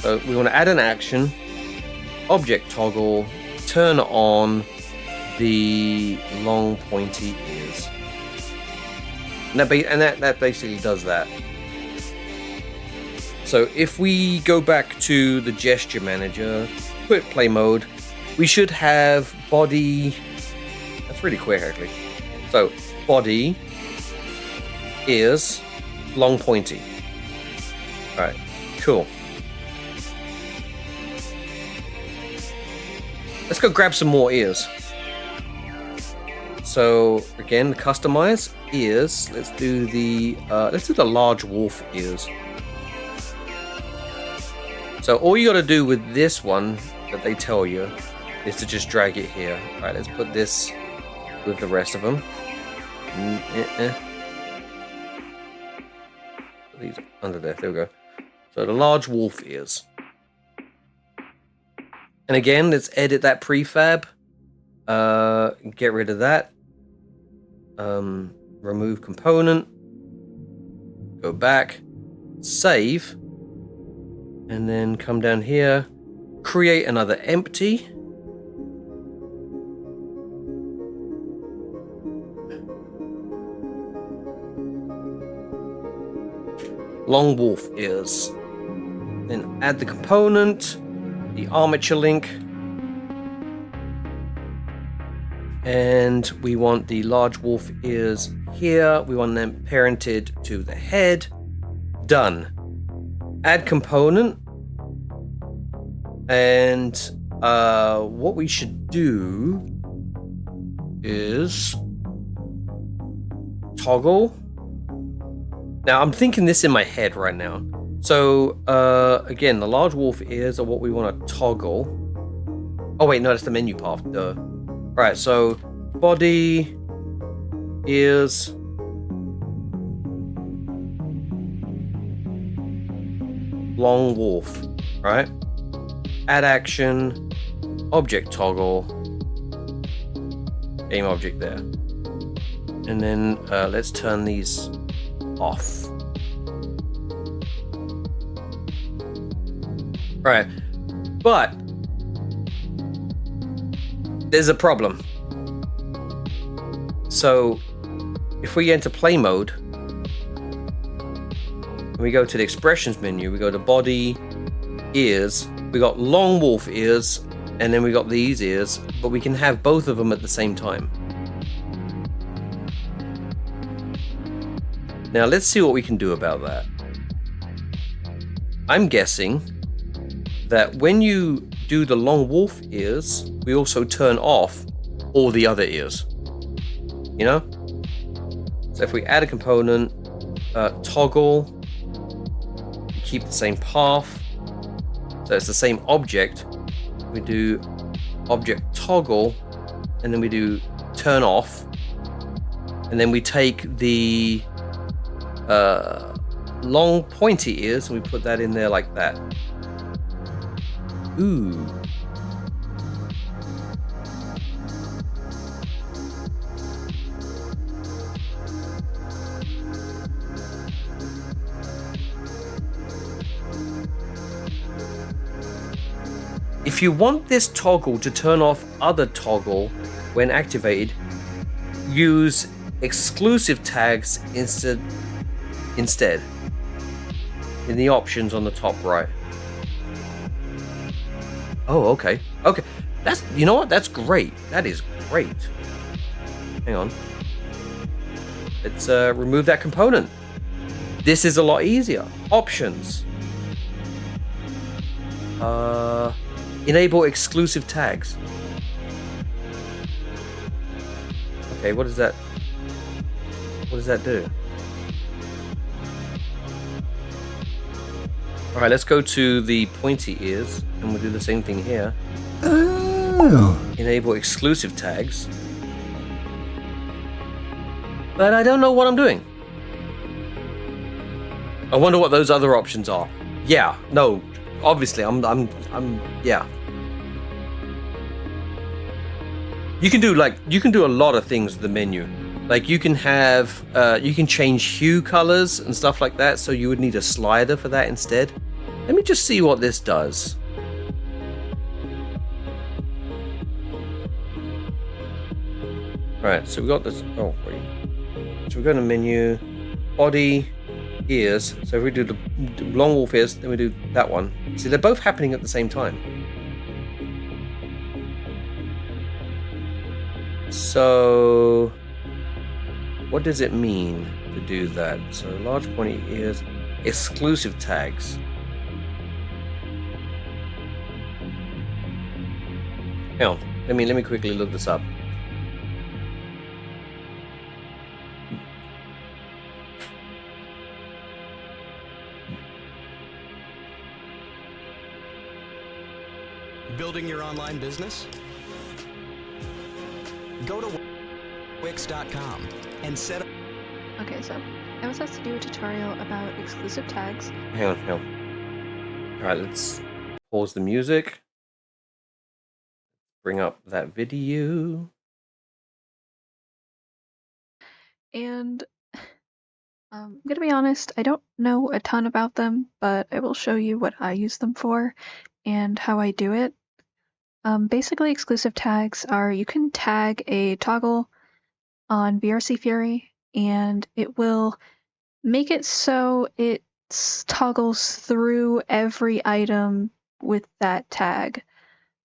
So we want to add an action, object toggle, turn on the long pointy ears, and that basically does that. So if we go back to the gesture manager, quit play mode, we should have body. That's really quick actually. So body, ears, long pointy. All right, cool. Let's go grab some more ears. So again, customize ears. Let's do the large wolf ears. So all you got to do with this one that they tell you is to just drag it here. All right, let's put this with the rest of them. These under there. There we go. So the large wolf ears. And again, let's edit that prefab. Get rid of that. Remove component. Go back. Save. And then come down here. Create another empty. Long wolf ears. Then add the component. The armature link, and we want the large wolf ears here. We want them parented to the head. Done. Add component. And what we should do is toggle. Now I'm thinking this in my head right now. So again, the large wolf ears are what we want to toggle. Oh wait, no, that's the menu path. Duh. Right, so body, ears, long wolf, right? Add action, object toggle, game object there. And then let's turn these off. Right, but there's a problem. So if we enter play mode, we go to the expressions menu, we go to body, ears, we got long wolf ears, and then we got these ears, but we can have both of them at the same time. Now let's see what we can do about that. I'm guessing that when you do the long wolf ears, we also turn off all the other ears. You know? So if we add a component, toggle, keep the same path, so it's the same object, we do object toggle, and then we do turn off, and then we take the long pointy ears and we put that in there like that. Ooh. If you want this toggle to turn off other toggle when activated, use exclusive tags instead in the options on the top right. Oh, okay. Okay. That's, you know what? That's great. That is great. Hang on. Let's remove that component. This is a lot easier. Options. Enable exclusive tags. Okay, what does that do? Alright, let's go to the pointy ears and we'll do the same thing here. Oh. Enable exclusive tags. But I don't know what I'm doing. I wonder what those other options are. Yeah, no, obviously I'm yeah. You can do a lot of things with the menu. Like you can have you can change hue colors and stuff like that, so you would need a slider for that instead. Let me just see what this does. Right, so we got this. Oh wait. So we go to menu, body, ears. So if we do the long wolf ears, then we do that one. See, they're both happening at the same time. So what does it mean to do that? So large pointy ears, exclusive tags. Hang on, let me quickly look this up. Building your online business? Go to Wix.com and set up. Okay, so I was asked to do a tutorial about exclusive tags. Hang on. Alright, let's pause the music. Bring up that video. And I'm gonna be honest, I don't know a ton about them, but I will show you what I use them for and how I do it. Basically, exclusive tags are you can tag a toggle on VRC Fury and it will make it so it toggles through every item with that tag.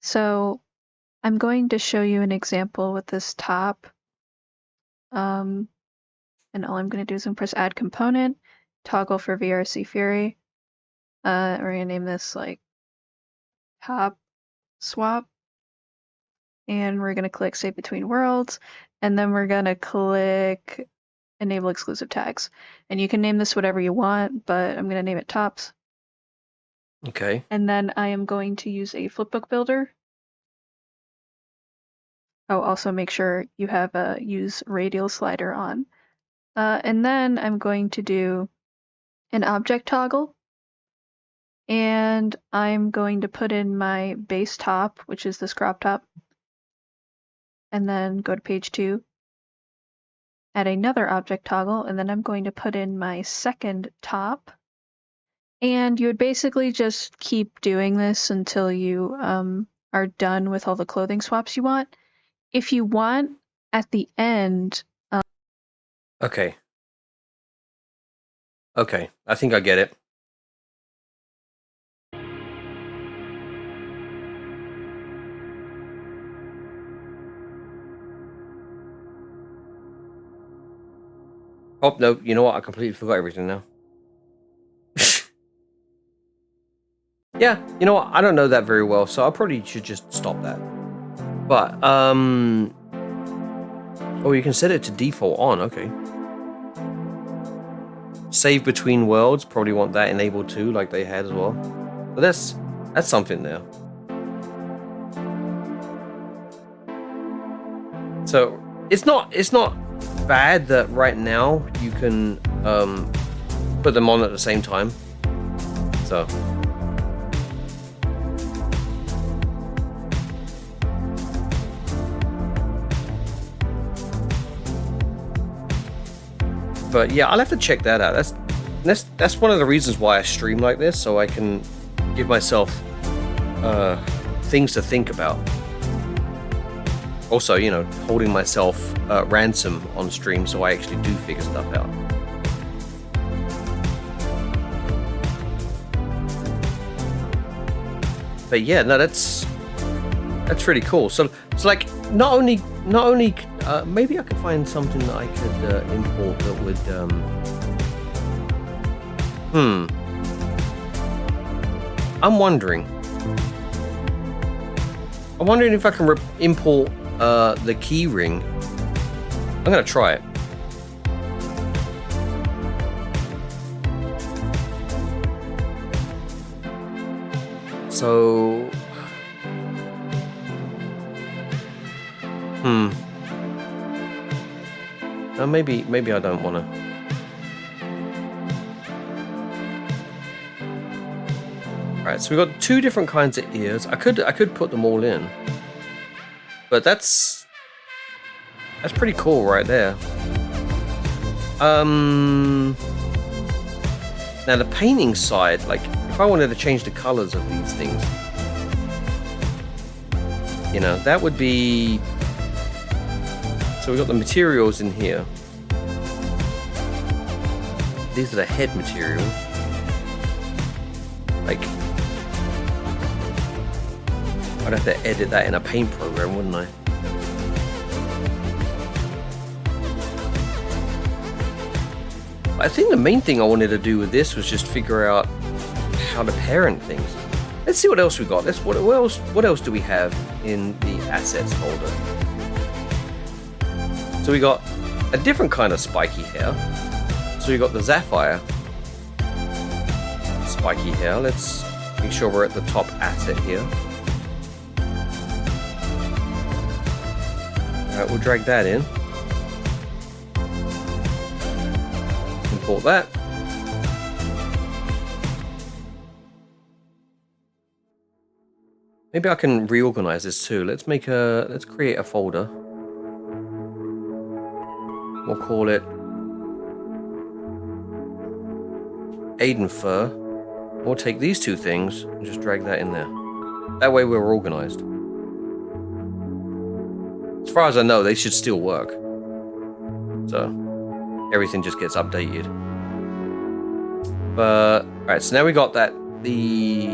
So I'm going to show you an example with this top. And all I'm going to do is press add component, toggle for VRC Fury. We're going to name this like top swap. And we're going to click Save Between Worlds. And then we're going to click Enable Exclusive Tags. And you can name this whatever you want, but I'm going to name it Tops. Okay. And then I am going to use a flipbook builder. Oh, also make sure you have a use radial slider on. And then I'm going to do an object toggle. And I'm going to put in my base top, which is this crop top. And then go to page 2. Add another object toggle, and then I'm going to put in my second top. And you would basically just keep doing this until you are done with all the clothing swaps you want. If you want, at the end... Okay. Okay, I think I get it. Oh, no, you know what? I completely forgot everything now. Yeah, you know what? I don't know that very well, so I probably should just stop that. But, oh, you can set it to default on, okay. Save between worlds, probably want that enabled too, like they had as well. But that's something there. So, it's not bad that right now you can put them on at the same time. So but yeah, I'll have to check that out. That's one of the reasons why I stream like this, so I can give myself things to think about. Also, you know, holding myself ransom on stream so I actually do figure stuff out. But yeah, no, that's really cool. So it's like not only maybe I could find something that I could import that would I'm wondering if I can import the key ring. I'm gonna try it. So maybe I don't wanna. Alright, so we've got 2 different kinds of ears. I could put them all in. But that's pretty cool right there. Now the painting side, like if I wanted to change the colors of these things, you know, that would be. So we've got the materials in here. These are the head materials. Like, I'd have to edit that in a paint program, wouldn't I? I think the main thing I wanted to do with this was just figure out how to parent things. Let's see what else we got. What else do we have in the assets folder? So we got a different kind of spiky hair. So we got the sapphire spiky hair. Let's make sure we're at the top asset here. Alright, we'll drag that in. Import that. Maybe I can reorganize this too. Let's create a folder. We'll call it Aiden Fur. We'll take these 2 things and just drag that in there. That way we're organized. As far as I know, they should still work. So everything just gets updated. But alright, so now we got that the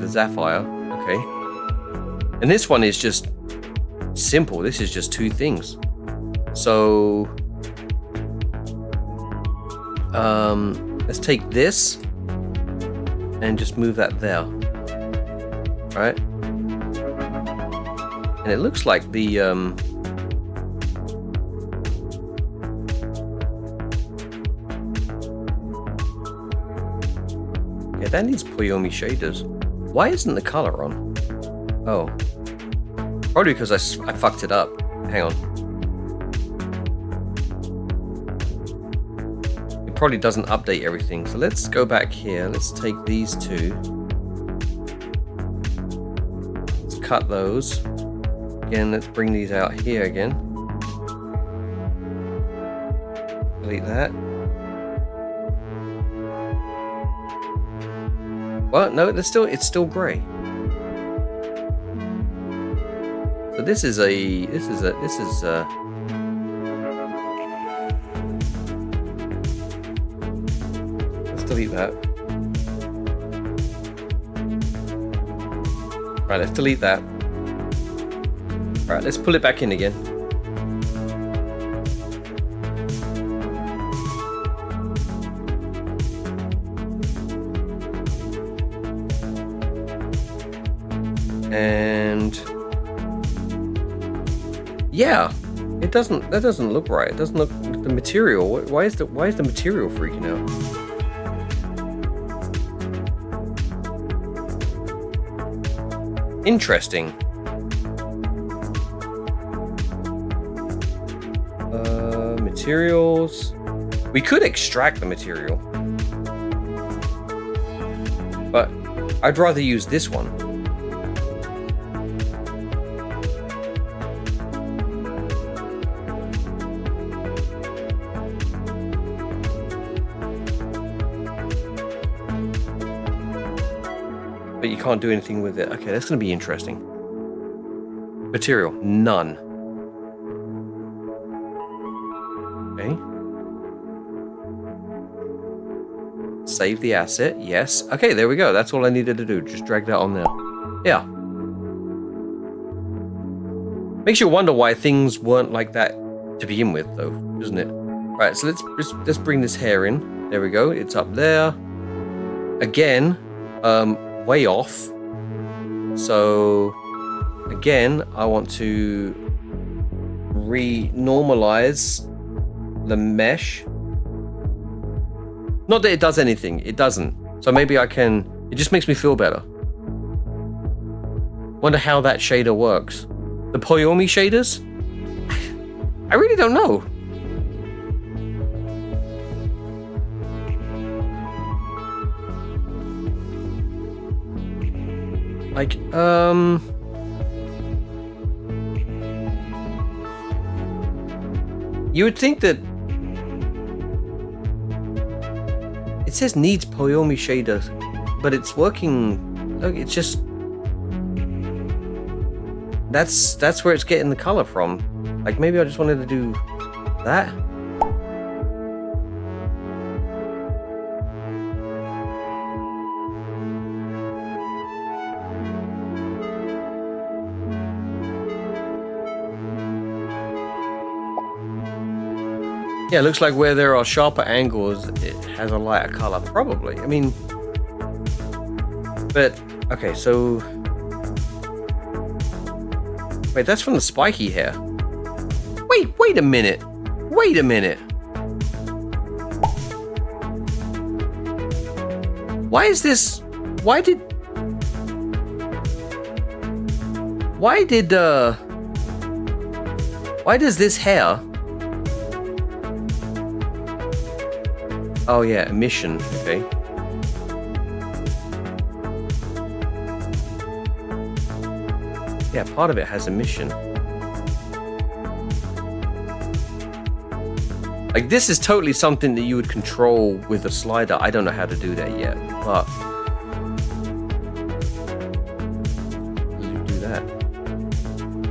sapphire. Okay. And this one is just simple. This is just 2 things. So let's take this and just move that there. right? And it looks like the yeah, that needs Poyomi shaders. Why isn't the color on? Oh, probably because I fucked it up. Hang on. It probably doesn't update everything. So let's go back here. Let's take these two. Let's cut those. Again, let's bring these out here again. Delete that. Well, no, it's still grey. So this is let's delete that. Right, let's delete that. Alright, let's pull it back in again. And yeah, that doesn't look right. It doesn't look the material. Why is the material freaking out? Interesting. Materials. We could extract the material, but I'd rather use this one. But you can't do anything with it. Okay, that's going to be interesting. Material, none. Okay. Save the asset, yes. Okay, there we go. That's all I needed to do. Just drag that on there. Yeah. Makes you wonder why things weren't like that to begin with, though, doesn't it? Right, so let's bring this hair in. There we go. It's up there. Again, way off. So again, I want to re-normalize the mesh. Not that it does anything, it doesn't. So maybe I can, it just makes me feel better. Wonder how that shader works. The Poyomi shaders? I really don't know. Like, you would think that it says needs Poyomi shader, but it's working. Look, it's just that's where it's getting the color from. Like maybe I just wanted to do that. Yeah, it looks like where there are sharper angles, it has a lighter color. Probably. I mean, but okay, so wait, that's from the spiky hair. Wait a minute. Wait a minute. Why is this? Why does this hair? Oh yeah, emission, okay. Yeah, part of it has emission. Like this is totally something that you would control with a slider. I don't know how to do that yet, but you do that.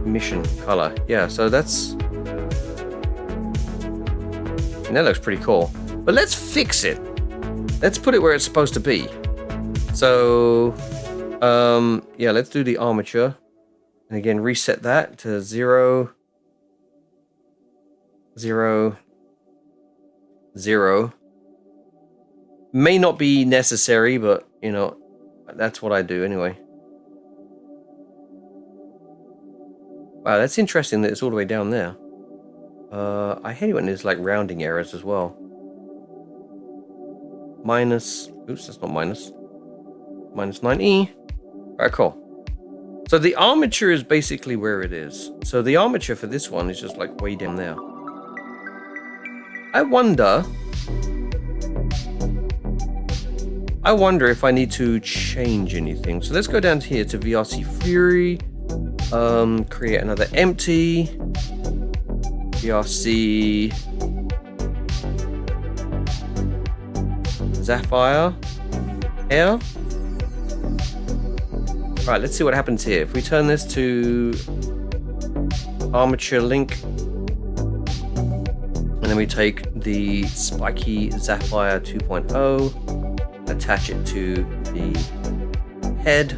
Emission color. Yeah, so that's, and that looks pretty cool. But let's fix it. Let's put it where it's supposed to be. So, yeah, let's do the armature. And again, reset that to 0, 0, 0. May not be necessary, but, you know, that's what I do anyway. Wow, that's interesting that it's all the way down there. I hate it when there's like rounding errors as well. Minus, oops, that's not minus. Minus 90. Alright, cool. So the armature is basically where it is. So the armature for this one is just like way down there. I wonder if I need to change anything. So let's go down here to VRC Fury. Create another empty. VRC Sapphire Air. Right, let's see what happens here. If we turn this to armature link, and then we take the spiky Sapphire 2.0, attach it to the head.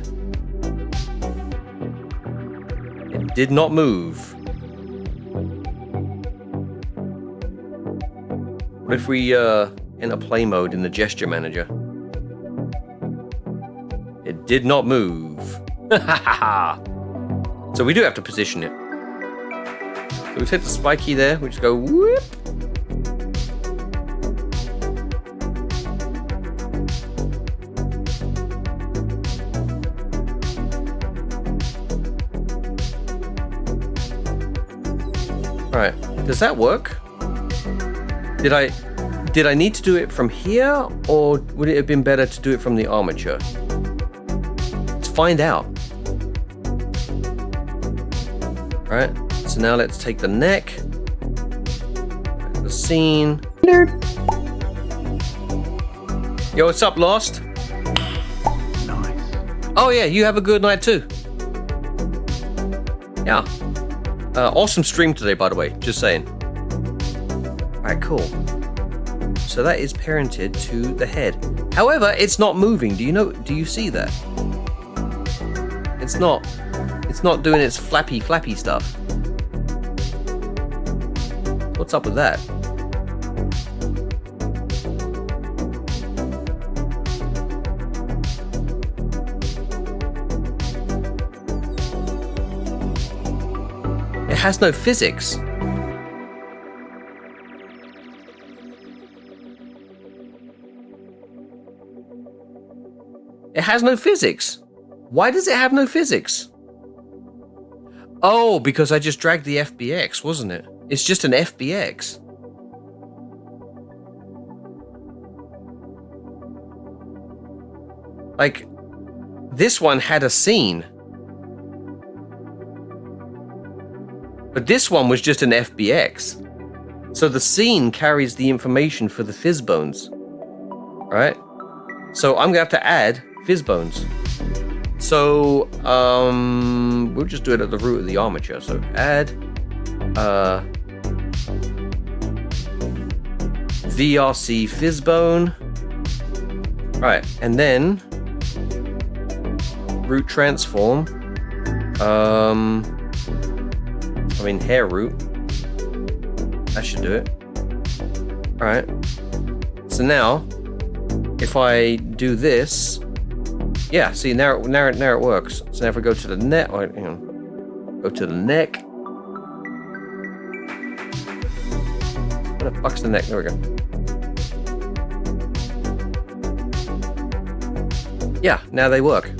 It did not move. What if we enter play mode in the gesture manager? It did not move. So we do have to position it. So we take the spiky there, we just go whoop. Alright, does that work? Did I need to do it from here, or would it have been better to do it from the armature? Let's find out. Right, so now let's take the neck, the scene. Nerd. Yo, what's up, Lost? Nice. Oh yeah, you have a good night too. Yeah. Awesome stream today, by the way, just saying. Alright, cool. So that is parented to the head. However, it's not moving. Do you see that? It's not doing its flappy stuff. What's up with that? It has no physics. It has no physics. Why does it have no physics? Oh, because I just dragged the FBX, wasn't it? It's just an FBX. Like, this one had a scene. But this one was just an FBX. So the scene carries the information for the fizz bones. Right? So I'm gonna have to add fizz bones. So we'll just do it at the root of the armature. So add VRC fizz bone. Right, and then root transform. I mean hair root. That should do it. Alright. So now if I do this, yeah, see now it works. So now if I go to the neck, or go to the neck. Where the fuck's the neck? There we go. Yeah, now they work.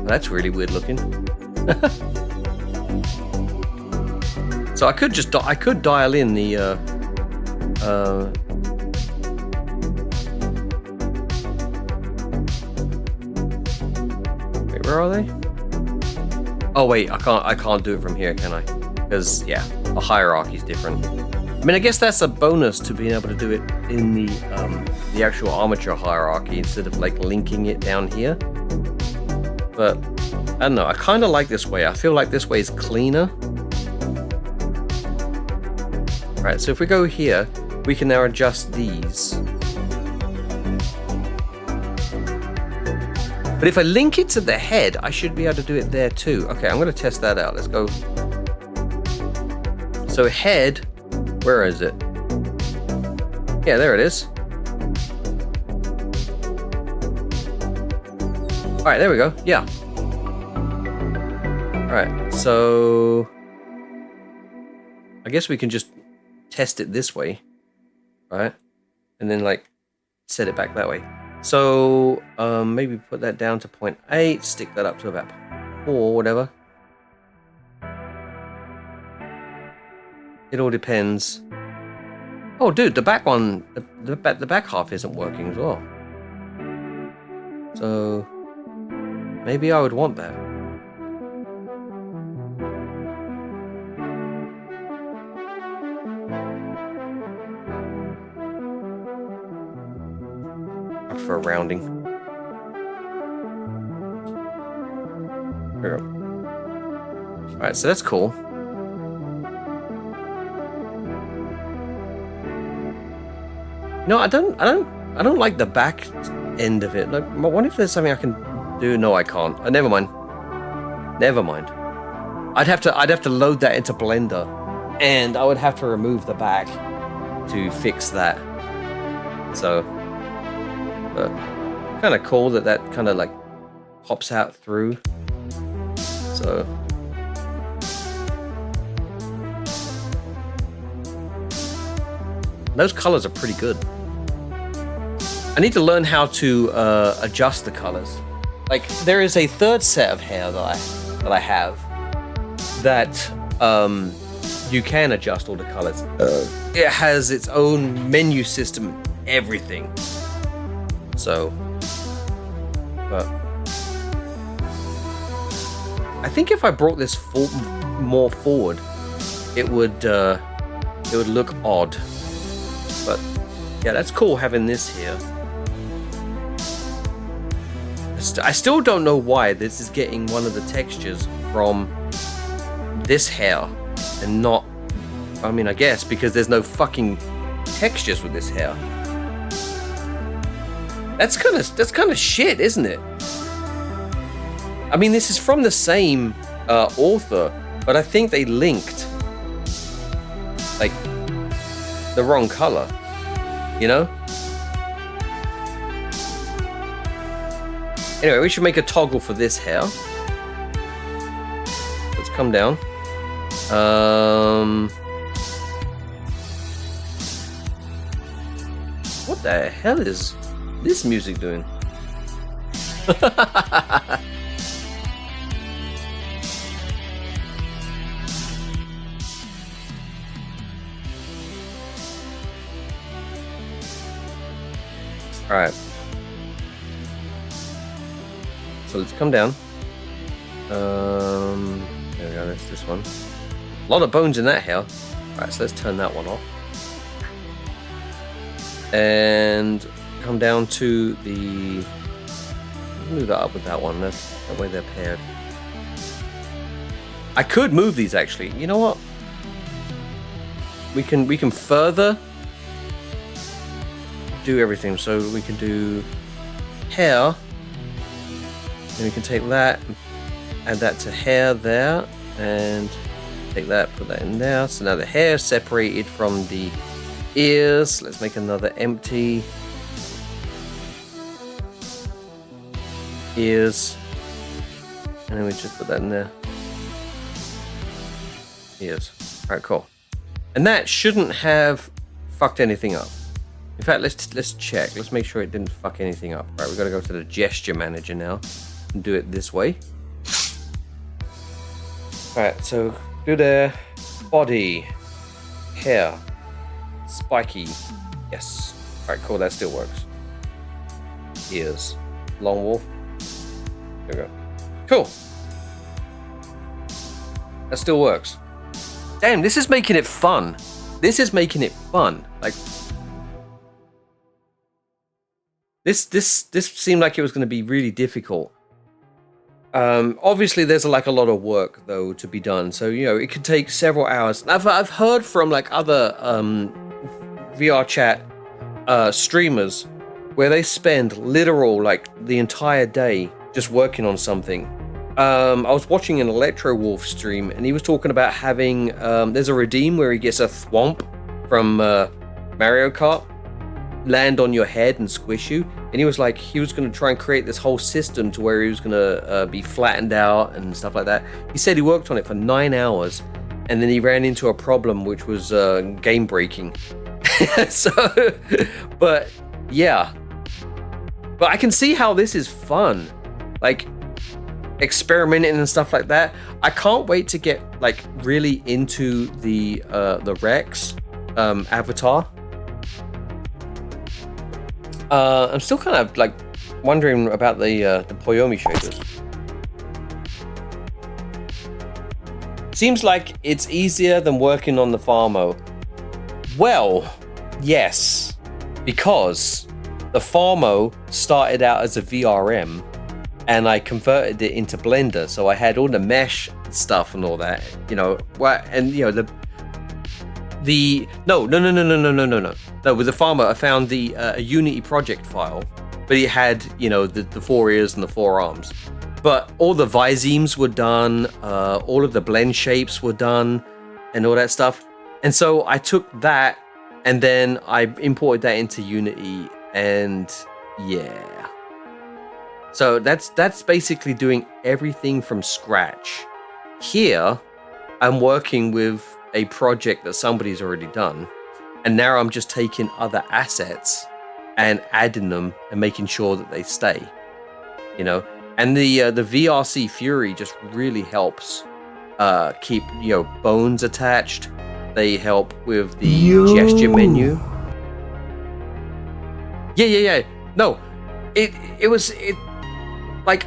That's really weird looking. So I could dial in the wait, where are they? Oh wait, I can't do it from here, can I? Because yeah, the hierarchy is different. I mean, I guess that's a bonus to being able to do it in the actual armature hierarchy instead of like linking it down here. But I don't know, I kind of like this way. I feel like this way is cleaner. Right, so if we go here, we can now adjust these. But if I link it to the head, I should be able to do it there too. Okay, I'm going to test that out. Let's go. So head, where is it? Yeah, there it is. right, there we go. Yeah. All right, so I guess we can just test it this way, right? And then like set it back that way. So maybe put that down to 0.8, stick that up to about 4, whatever. It all depends. Oh, dude, the back one, the back half isn't working as well. So maybe I would want that. I prefer rounding. There we go. All right, so that's cool. No, I don't like the back end of it. Like, I wonder if there's something I can do. No, I can't. Never mind. Never mind. I'd have to load that into Blender, and I would have to remove the back to fix that. So, but kind of cool that kind of like pops out through. So. Those colors are pretty good. I need to learn how to adjust the colors. Like, there is a third set of hair that I have that you can adjust all the colors. It has its own menu system, everything. So, but I think if I brought this more forward, it would look odd. But yeah, that's cool having this here. I still don't know why this is getting one of the textures from this hair and not, I mean, I guess because there's no fucking textures with this hair. That's kind of shit, isn't it? I mean, this is from the same author, but I think they linked like the wrong color, you know? Anyway, we should make a toggle for this hair. Let's come down. What the hell is this music doing? All right. So let's come down. There we go. That's this one. A lot of bones in that hair. All right, so let's turn that one off. And come down to the. Move that up with that one. That way they're paired. I could move these actually. You know what? We can further do everything. So we can do hair. And we can take that, add that to hair there, and take that, put that in there. So now the hair is separated from the ears. Let's make another empty ears, and then we just put that in there. Ears. All right, cool. And that shouldn't have fucked anything up. In fact, let's check. Let's make sure it didn't fuck anything up. All right, we've got to go to the gesture manager now. Do it this way. Alright, so do the body, hair, spiky. Yes. Alright, cool, that still works. Ears, long wolf. There we go. Cool. That still works. Damn, this is making it fun. This is making it fun. Like, this seemed like it was going to be really difficult. Obviously there's like a lot of work though to be done, so you know it could take several hours. I've heard from like other VR chat streamers where they spend literal like the entire day just working on something. I was watching an Electro Wolf stream and he was talking about having there's a redeem where he gets a thwomp from Mario Kart land on your head and squish you. and he was like, he was going to try and create this whole system to where he was going to be flattened out and stuff like that. He said he worked on it for 9 hours, and then he ran into a problem which was game breaking. So, but yeah, but I can see how this is fun, like experimenting and stuff like that. I can't wait to get like really into the Rex avatar. I'm still kind of like wondering about the Poyomi shaders. Seems like it's easier than working on the Farmo. Well, yes, because the Farmo started out as a VRM and I converted it into Blender, so I had all the mesh stuff and all that, you know. And you know no, with the Farmo I found the a Unity project file, but it had, you know, the 4 ears and the 4 arms, but all the visemes were done, all of the blend shapes were done and all that stuff. And so I took that and then I imported that into Unity, and yeah. So that's basically doing everything from scratch. Here, I'm working with a project that somebody's already done, and now I'm just taking other assets and adding them and making sure that they stay, you know. And the VRC Fury just really helps keep, you know, bones attached. They help with the gesture menu. Yeah. No, it was like,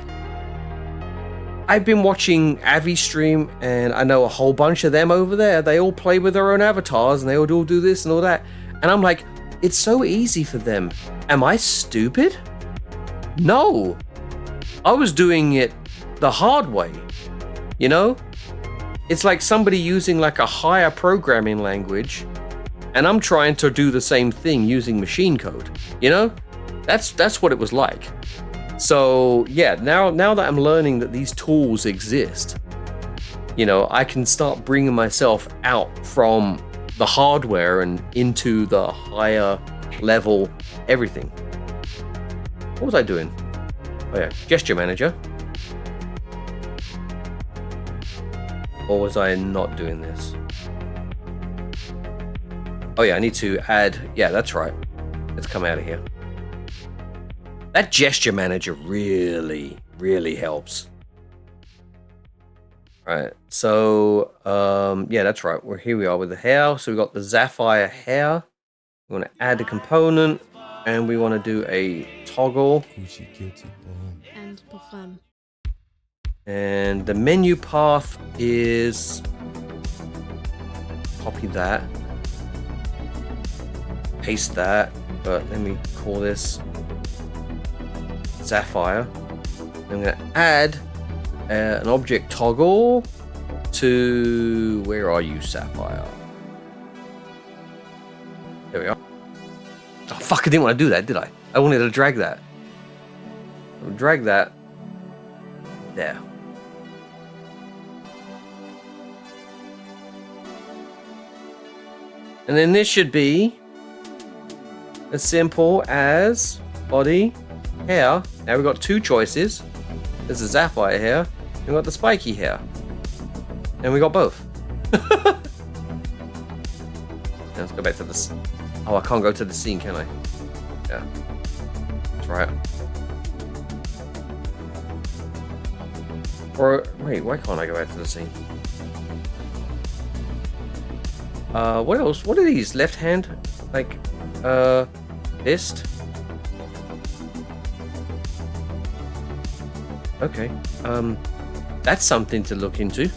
I've been watching Avi stream, and I know a whole bunch of them over there. They all play with their own avatars, and they all do this and all that. And I'm like, it's so easy for them. Am I stupid? No, I was doing it the hard way, you know? It's like somebody using like a higher programming language, and I'm trying to do the same thing using machine code, you know? That's what it was like. So yeah, now that I'm learning that these tools exist, you know, I can start bringing myself out from the hardware and into the higher level everything. What was I doing? Oh yeah, gesture manager. Or was I not doing this? Oh yeah, I need to add, yeah, that's right. Let's come out of here. That gesture manager really, really helps. Right, so yeah, that's right. Here we are with the hair. So we've got the Sapphire hair. We want to add a component, and we want to do a toggle. And perform. And the menu path is, copy that, paste that, but let me call this Sapphire. I'm going to add an object toggle to, where are you, Sapphire? There we are. Oh fuck, I didn't want to do that, did I? I wanted to drag that. I'll drag that there. And then this should be as simple as body, hair. Now we've got two choices. There's the Sapphire hair, and we've got the spiky hair. And we got both. Let's go back to this. Oh, I can't go to the scene, can I? Yeah. That's right. Or, wait, why can't I go back to the scene? What else? What are these? Left hand? Like, fist? Okay. That's something to look into.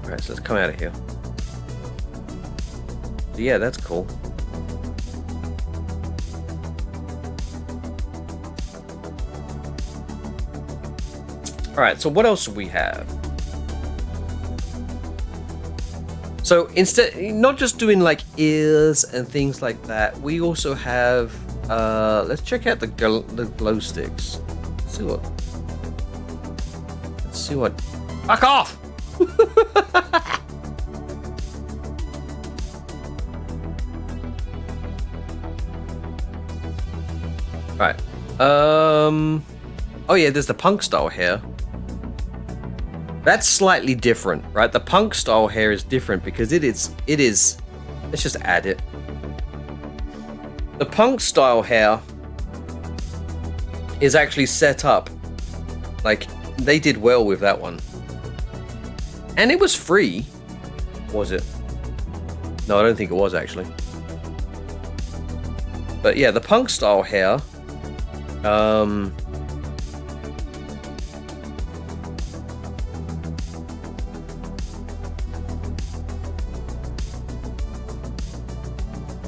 Alright, so let's come out of here. Yeah, that's cool. Alright, so what else do we have? So instead, not just doing like ears and things like that, we also have, let's check out the glow sticks. Let's see what, fuck off! Right. Oh yeah, there's the punk style hair. That's slightly different, right? The punk style hair is different because it is, let's just add it. The punk style hair is actually set up, like, they did well with that one. And it was free, was it? No, I don't think it was actually. But yeah, the punk style hair,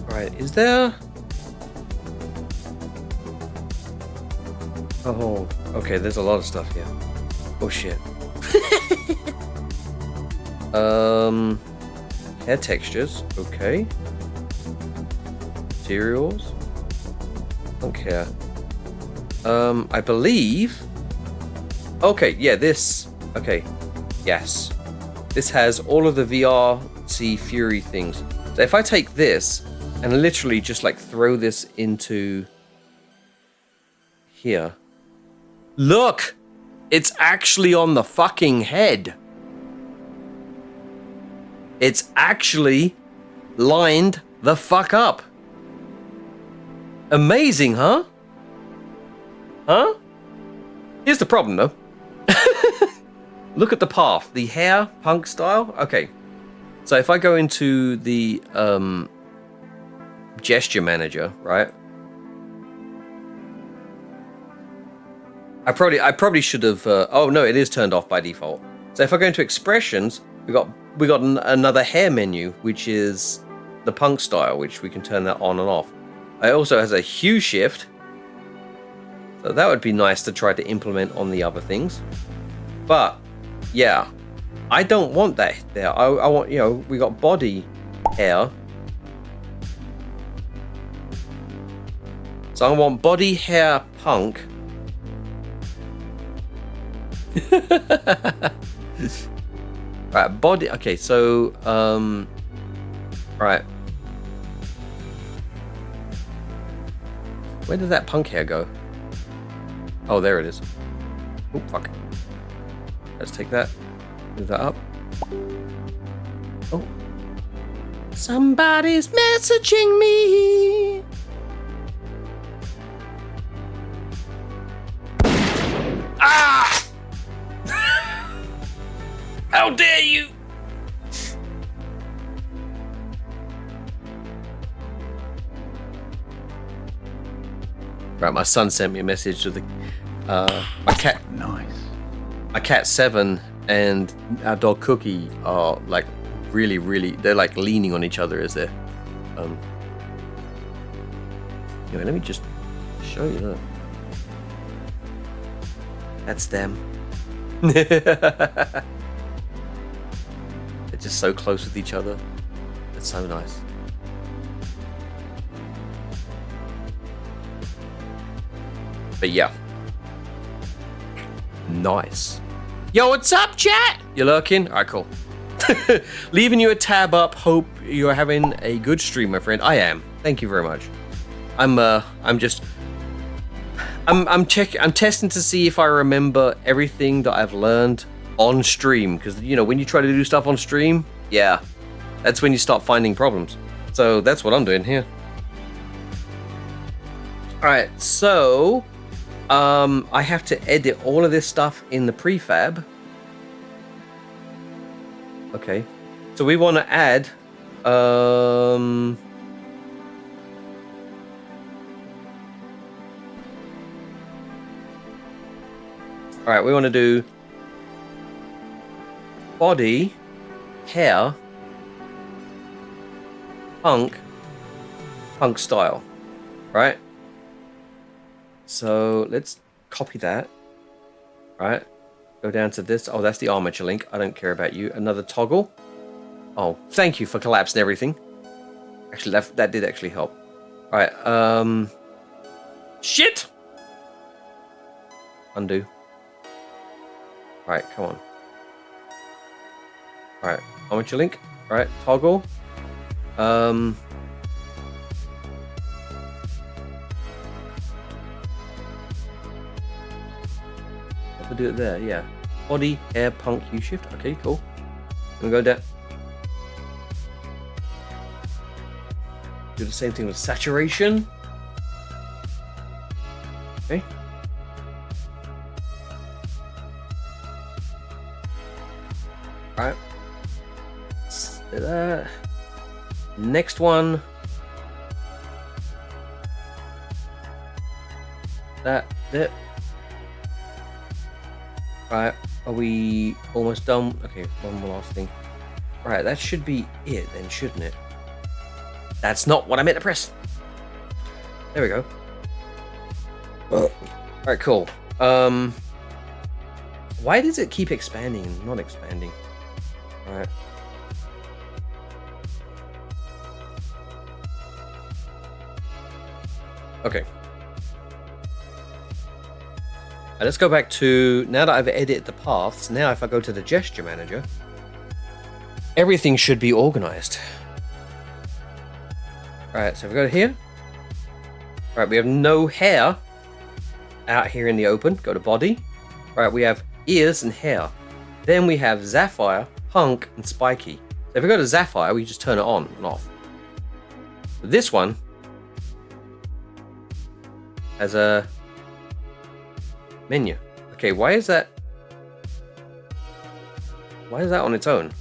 right, is there? Oh, okay, there's a lot of stuff here. Oh shit. Hair textures, okay. Materials. Don't care. I believe. Okay, yeah, this. Okay, yes. This has all of the VRC Fury things. So if I take this and literally just like throw this into here. Look! It's actually on the fucking head. It's actually lined the fuck up. Amazing, huh? Huh? Here's the problem, though. Look at the path. The hair, punk style. Okay. So if I go into the gesture manager, right? I probably should have. Oh no, it is turned off by default. So if I go into expressions, we got another hair menu, which is the punk style, which we can turn that on and off. It also has a hue shift, so that would be nice to try to implement on the other things. But yeah, I don't want that there. I want, you know, we got body hair, so I want body hair punk. Right, body. Okay, so right. Where did that punk hair go? Oh, there it is. Oh, fuck. Let's take that. Move that up. Oh. Somebody's messaging me. Ah! How dare you! Right, my son sent me a message with the my cat. Nice. My cat Seven and our dog Cookie are like really, they're like leaning on each other as they're anyway, let me just show you that. That's them. They're just so close with each other. It's so nice. But yeah. Nice. Yo, what's up, chat? You lurking? Alright, cool. Leaving you a tab up. Hope you're having a good stream, my friend. I am. Thank you very much. I'm testing to see if I remember everything that I've learned on stream, because you know when you try to do stuff on stream, yeah, that's when you start finding problems. So that's what I'm doing here. All right, so I have to edit all of this stuff in the prefab. Okay, so we want to add all right, we want to do body, hair, punk style, right? So let's copy that, right? Go down to this. Oh, that's the armature link. I don't care about you. Another toggle. Oh, thank you for collapsing everything. Actually, that did actually help. All right. Shit. Undo. All right, come on. All right, armature link. All right, toggle. If I do it there, yeah. Body, hair, punk, hue shift. Okay, cool. I'm gonna go down. Do the same thing with saturation. Okay. Alright. Let's do that. Next one. That's it. Right, are we almost done? Okay, one more last thing. Right, that should be it then, shouldn't it? That's not what I meant to press. There we go. Alright, cool. Why does it keep expanding and not expanding? Alright. Okay. Let's go back to, now that I've edited the paths, now if I go to the gesture manager, everything should be organized. Alright, so if we go here, alright, we have no hair out here in the open. Go to body. Alright, we have ears and hair. Then we have Sapphire, Punk, and Spiky. So if we go to Sapphire, we just turn it on and off. But this one has a menu. Okay, why is that on its own?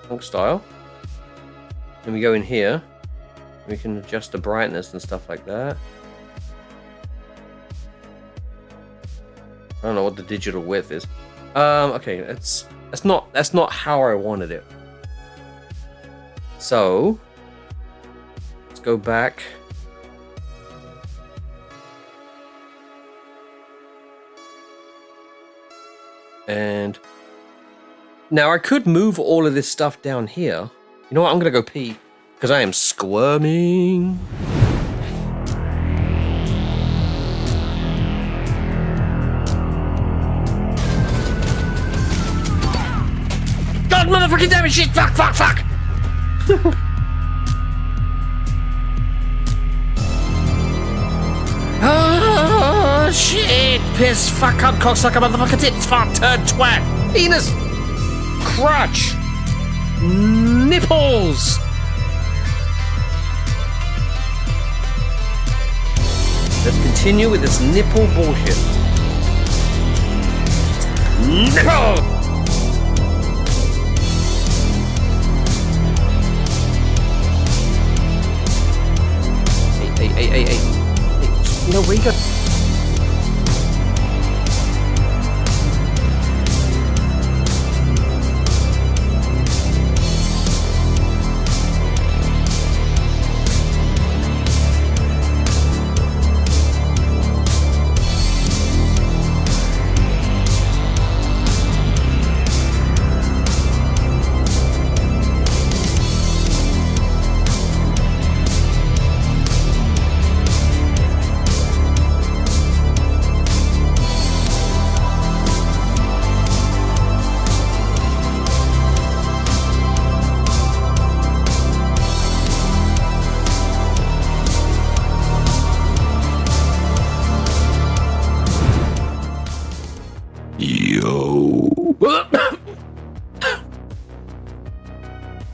Punk style. Then we go in here. We can adjust the brightness and stuff like that. I don't know what the digital width is. Okay, that's not how I wanted it. So let's go back. And now I could move all of this stuff down here. You know what? I'm gonna go pee because I am squirming. God, motherfucking damn it! Shit! Fuck! Fuck! Fuck! Oh shit! Piss! Fuck! Cunt! Cocksucker! Motherfucker! Tits! Fart! Turd! Twat! Penis! Crotch! Nipples! Let's continue with this nipple bullshit. Nipple! Hey. No, where you go?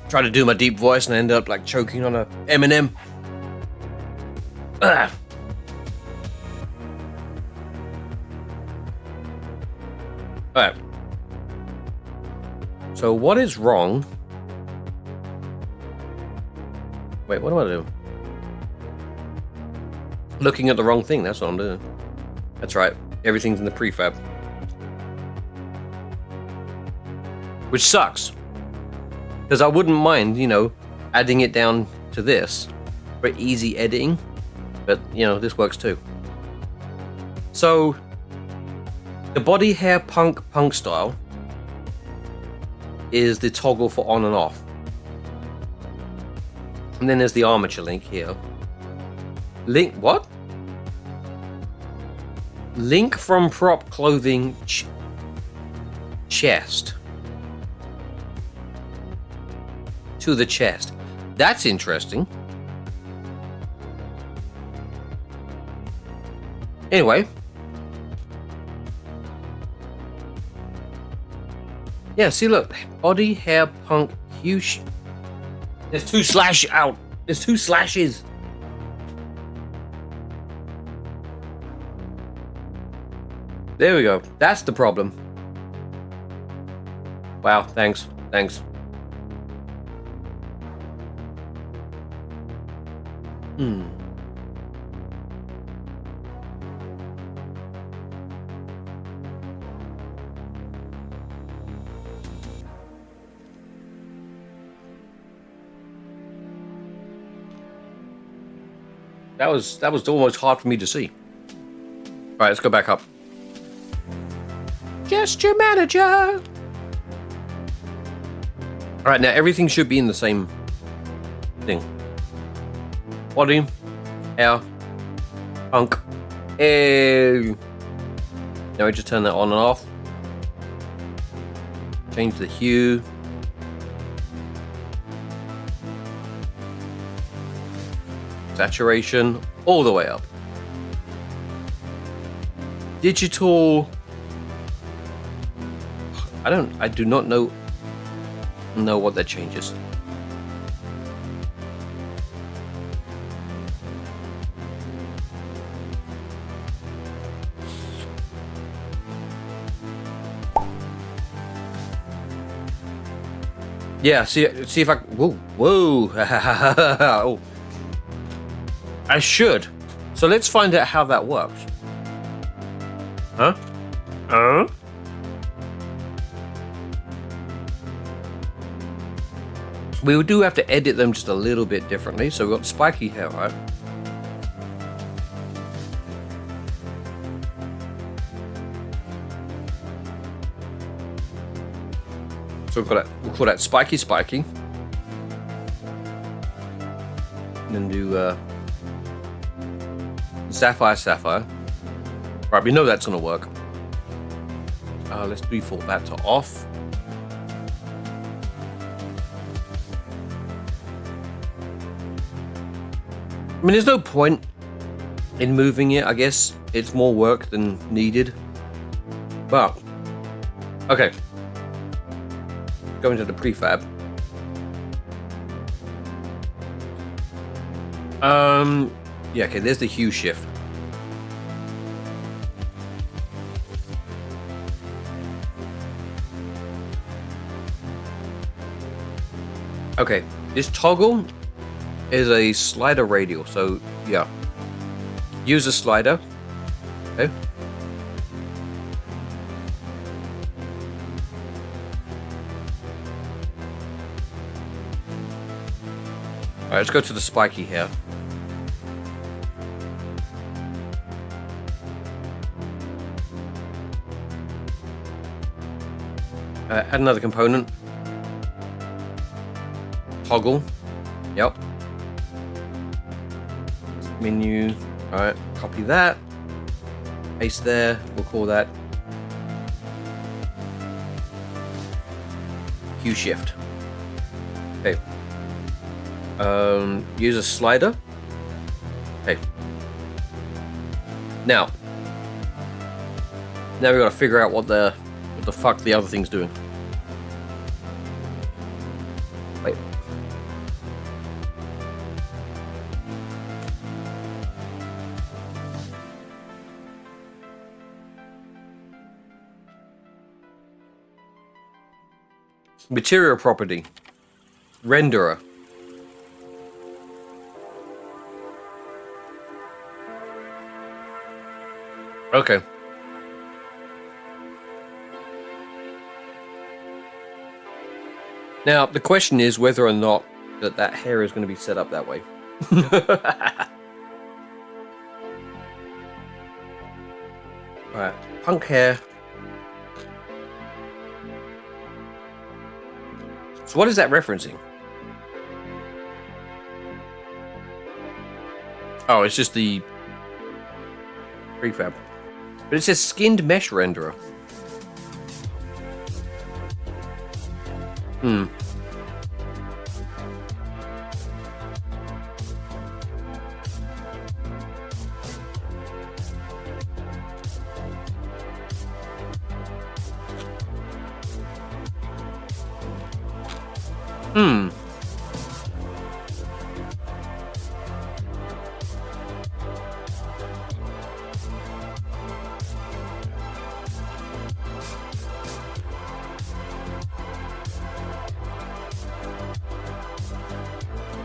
Try to do my deep voice and I end up like choking on a M&M. Ugh. Alright. So what is wrong? Wait, what do I do? Looking at the wrong thing, that's what I'm doing. That's right. Everything's in the prefab. Which sucks. Because I wouldn't mind, you know, adding it down to this for easy editing. But, you know, this works too. So, the body hair punk style is the toggle for on and off. And then there's the armature link here. Link, what? Link from prop clothing chest. To the chest. That's interesting. Anyway, Yeah, see, look. Body, hair, punk, hue. There's 2 slash out. There's 2 slashes. There we go. That's the problem. Wow, thanks. Thanks. That was almost hard for me to see. All right, let's go back up. Gesture manager. All right, now everything should be in the same thing. Body, hair, punk. Now we just turn that on and off. Change the hue. Saturation all the way up. Digital. I do not know what that changes. Yeah, see if I whoa. Oh. I should. So let's find out how that works. Huh? We do have to edit them just a little bit differently. So we've got spiky hair, right? So we'll call that spiky. And then do sapphire. Right, we know that's gonna work. Let's default that to off. I mean, there's no point in moving it. I guess it's more work than needed. But okay, go into the prefab. Yeah, okay, there's the hue shift. Okay, this toggle is a slider radial, so yeah. Use a slider. Okay. Alright, let's go to the spiky hair. Add another component. Toggle. Yep. Menu. Alright, copy that. Paste there. We'll call that hue shift. Okay. Use a slider. Okay. Now we gotta figure out what the fuck the other thing's doing. Wait. Material property. Renderer. Okay. Now, the question is whether or not that hair is going to be set up that way. Alright, punk hair. So what is that referencing? Oh, it's just the prefab. But it says skinned mesh renderer. Hmm.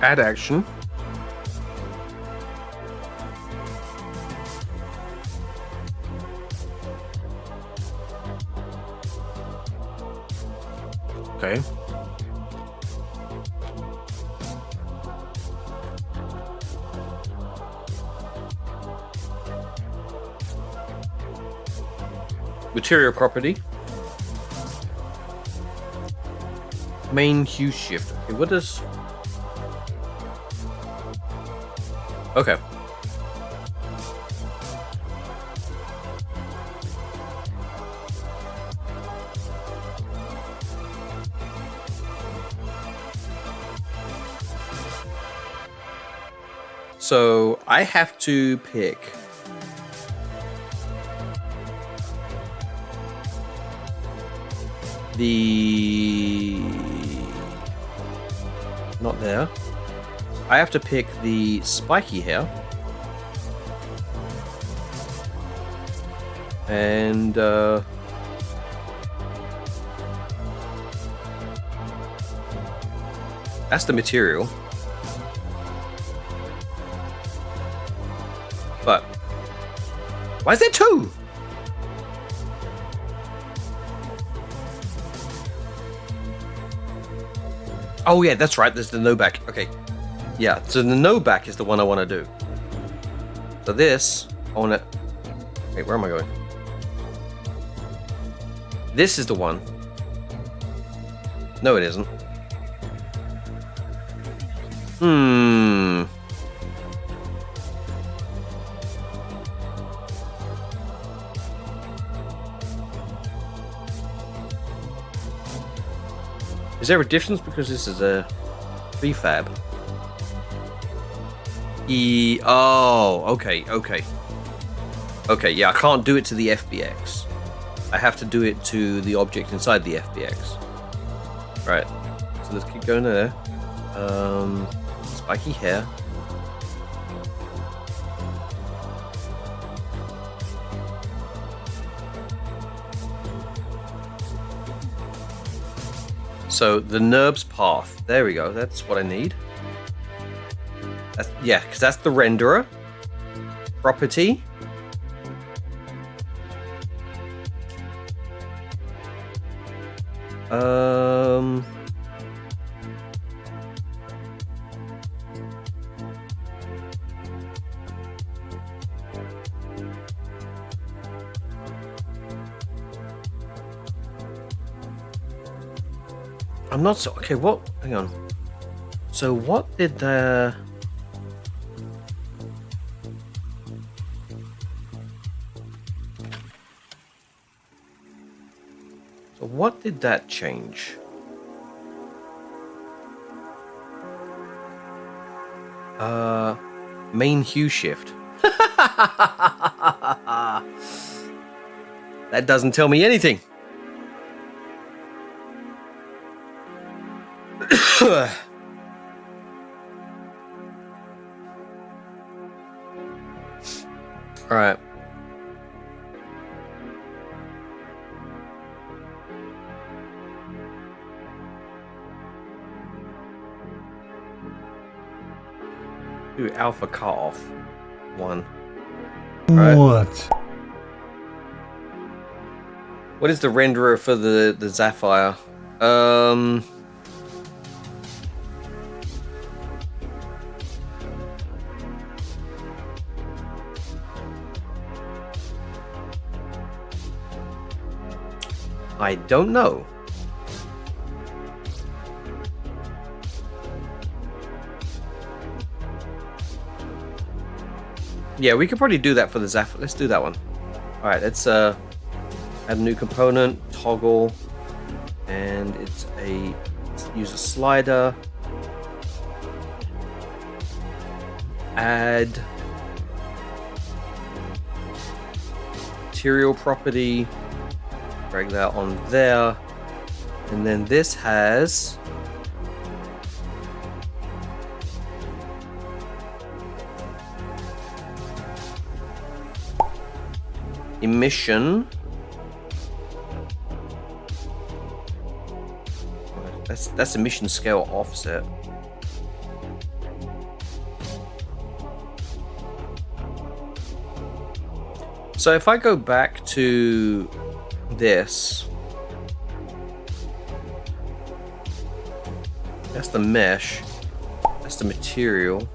Add action. Okay. Material property. Main hue shift. Okay, what does... Okay. So I have to pick the... Not there. I have to pick the spiky hair. And that's the material. But why is there two? Oh yeah, that's right. There's the no back. Okay, yeah. So the no back is the one I want to do. So this, I want to. Wait, where am I going? This is the one. No, it isn't. Hmm. Is there a difference because this is a prefab? Oh, okay. Okay, yeah, I can't do it to the FBX. I have to do it to the object inside the FBX. Right, so let's keep going there. Spiky hair. So the NURBS path. There we go. That's what I need. That's, yeah, because that's the renderer. Property. I'm not so okay. What? Hang on. So what did the? So what did that change? Main hue shift. That doesn't tell me anything. All right. Do alpha cutoff 1. Right. What is the renderer for the Sapphire? I don't know. Yeah, we could probably do that for the Zaph. Let's do that one. All right, let's add a new component, toggle, and let's use a slider. Add material property. Drag that on there, and then this has emission. That's emission scale offset. So if I go back to this, that's the mesh, that's the material.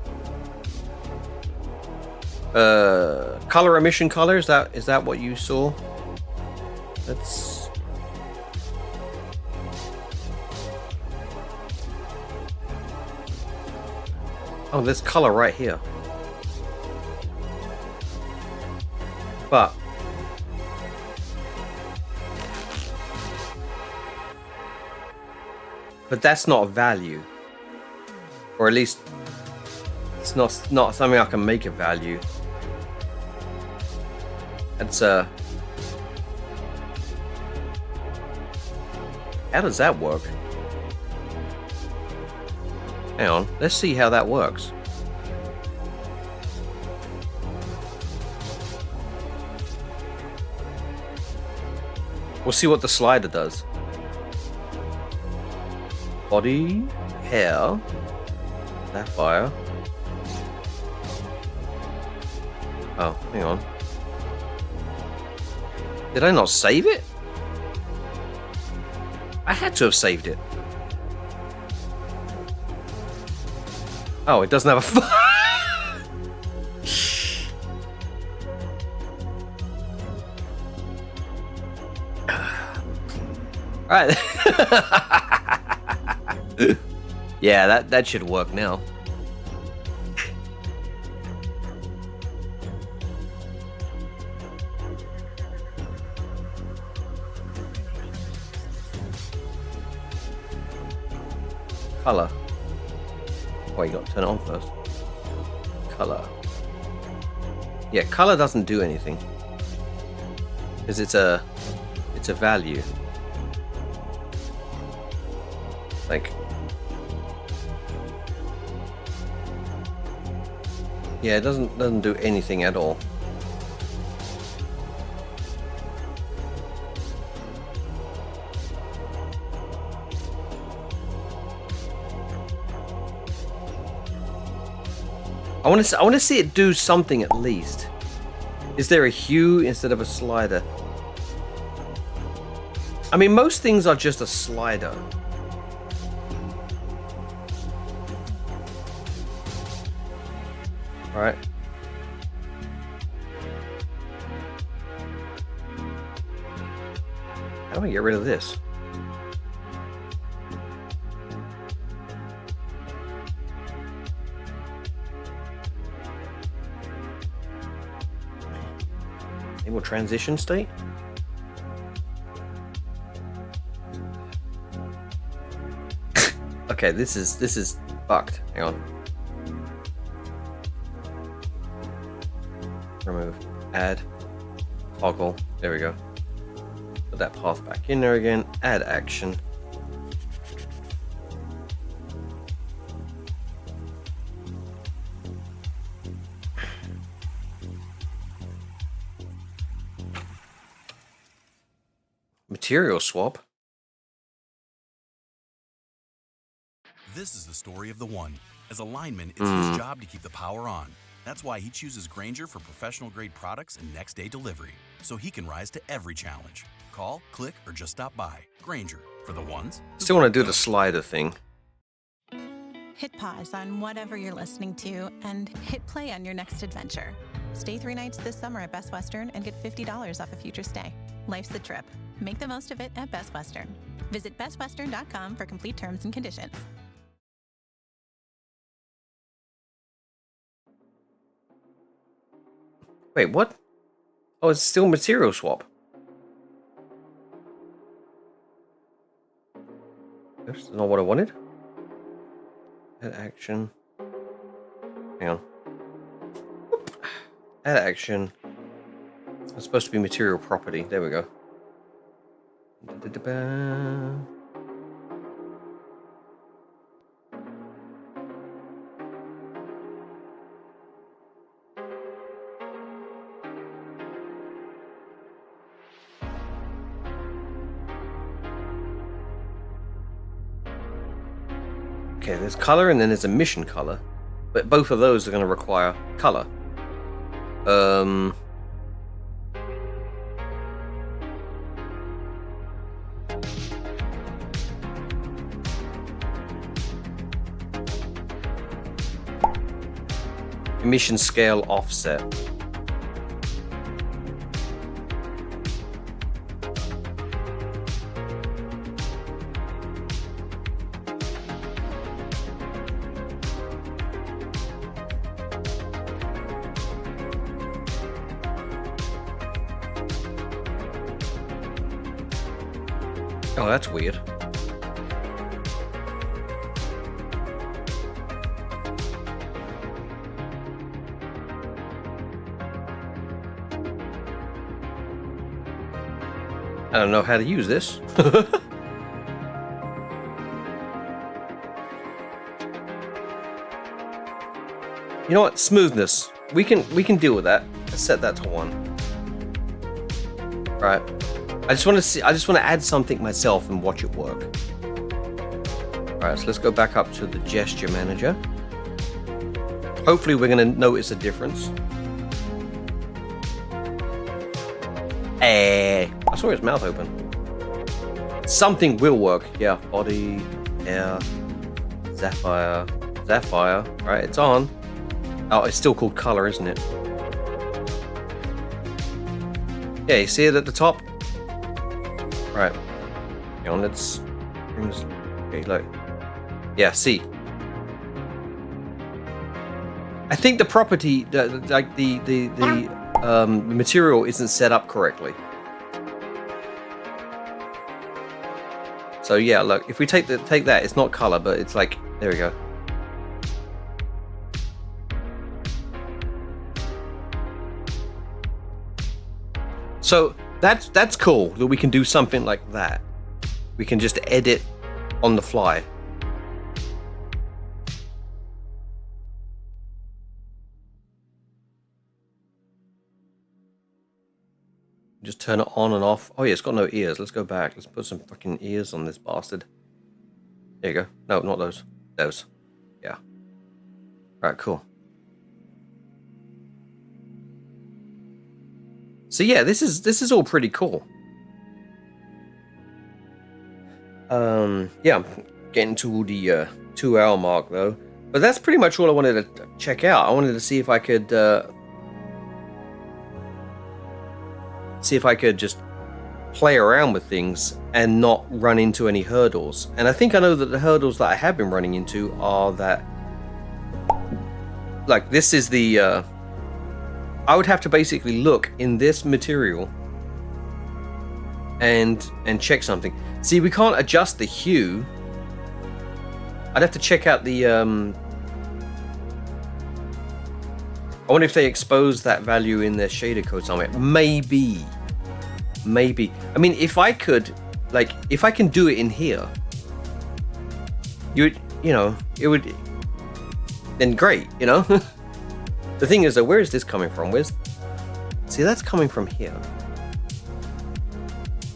Color emission color, is that what you saw? That's oh, there's color right here. But that's not a value, or at least it's not something I can make a value. It's how does that work? Hang on, let's see how that works. We'll see what the slider does. Body, hair, sapphire. Oh, hang on. Did I not save it? I had to have saved it. Oh, it doesn't have a Alright. Yeah, that should work now. Color. Oh, you got to turn it on first. Color. Yeah, color doesn't do anything because it's a value. Like, yeah, it doesn't do anything at all. I want to see it do something at least. Is there a hue instead of a slider? I mean, most things are just a slider. All right. How do I get rid of this? Enable transition state. Okay, this is fucked. Hang on. Remove, add, toggle. There we go. Put that path back in there again. Add action. Material swap. This is the story of the one. As a lineman, it's his job to keep the power on. That's why he chooses Grainger for professional-grade products and next-day delivery, so he can rise to every challenge. Call, click, or just stop by. Grainger, for the ones. Still want to do the slider thing. Hit pause on whatever you're listening to and hit play on your next adventure. Stay 3 nights this summer at Best Western and get $50 off a future stay. Life's a trip. Make the most of it at Best Western. Visit bestwestern.com for complete terms and conditions. Wait, what? Oh, it's still material swap. That's not what I wanted. Add action. Hang on. Add action. It's supposed to be material property. There we go. Okay, there's color and then there's emission color. But both of those are going to require color. Emission scale offset. Oh, that's weird. I don't know how to use this. You know what? Smoothness. We can deal with that. Let's set that to 1. Right. I just want to add something myself and watch it work. Alright, so let's go back up to the gesture manager. Hopefully we're gonna notice a difference. I saw his mouth open. Something will work. Yeah, body, air, sapphire. Right, it's on. Oh, it's still called color, isn't it? Yeah, you see it at the top? Right. Hang on, let's bring this. Okay, look. Yeah, see. I think the property, the material isn't set up correctly. So yeah, look, if we take that, it's not color, but it's like, there we go. So that's cool that we can do something like that. We can just edit on the fly. Just turn it on and off. Oh yeah, it's got no ears. Let's go back. Let's put some fucking ears on this bastard. There you go. No, not those. Those. Yeah. Alright, cool. So yeah, this is all pretty cool. Yeah, I'm getting to the 2-hour mark though. But that's pretty much all I wanted to check out. I wanted to see if I could just play around with things and not run into any hurdles. And I think I know that the hurdles that I have been running into are that, like, this is the I would have to basically look in this material and check something. See, we can't adjust the hue. I'd have to check out the I wonder if they expose that value in their shader code somewhere. Maybe. I mean, if I could, like, if I can do it in here, it would, then great, you know? The thing is, though, where is this coming from? See, that's coming from here.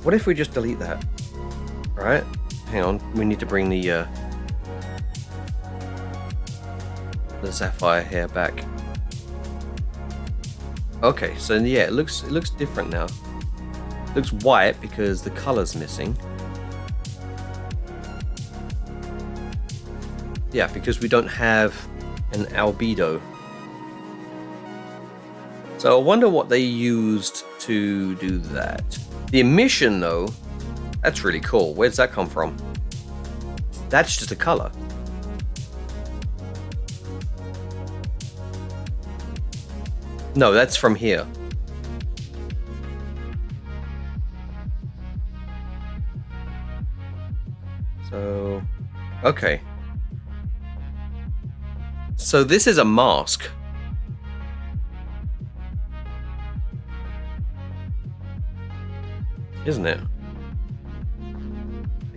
What if we just delete that? Right? Hang on, we need to bring the sapphire hair back. Okay, so yeah, it looks different now. It looks white because the color's missing. Yeah, because we don't have an albedo. So I wonder what they used to do that. The emission, though, that's really cool. Where's that come from? That's just a color. No, that's from here. So, okay. So this is a mask. Isn't it?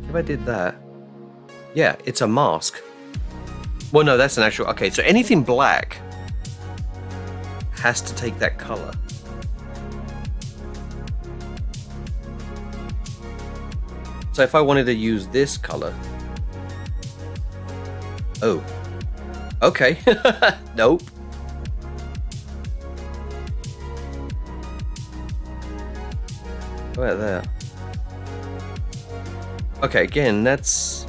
If I did that, yeah, it's a mask. Well, no, that's an actual. Okay, so anything black has to take that color. So if I wanted to use this color, Oh. Okay. Nope. What about that? Okay, again, that's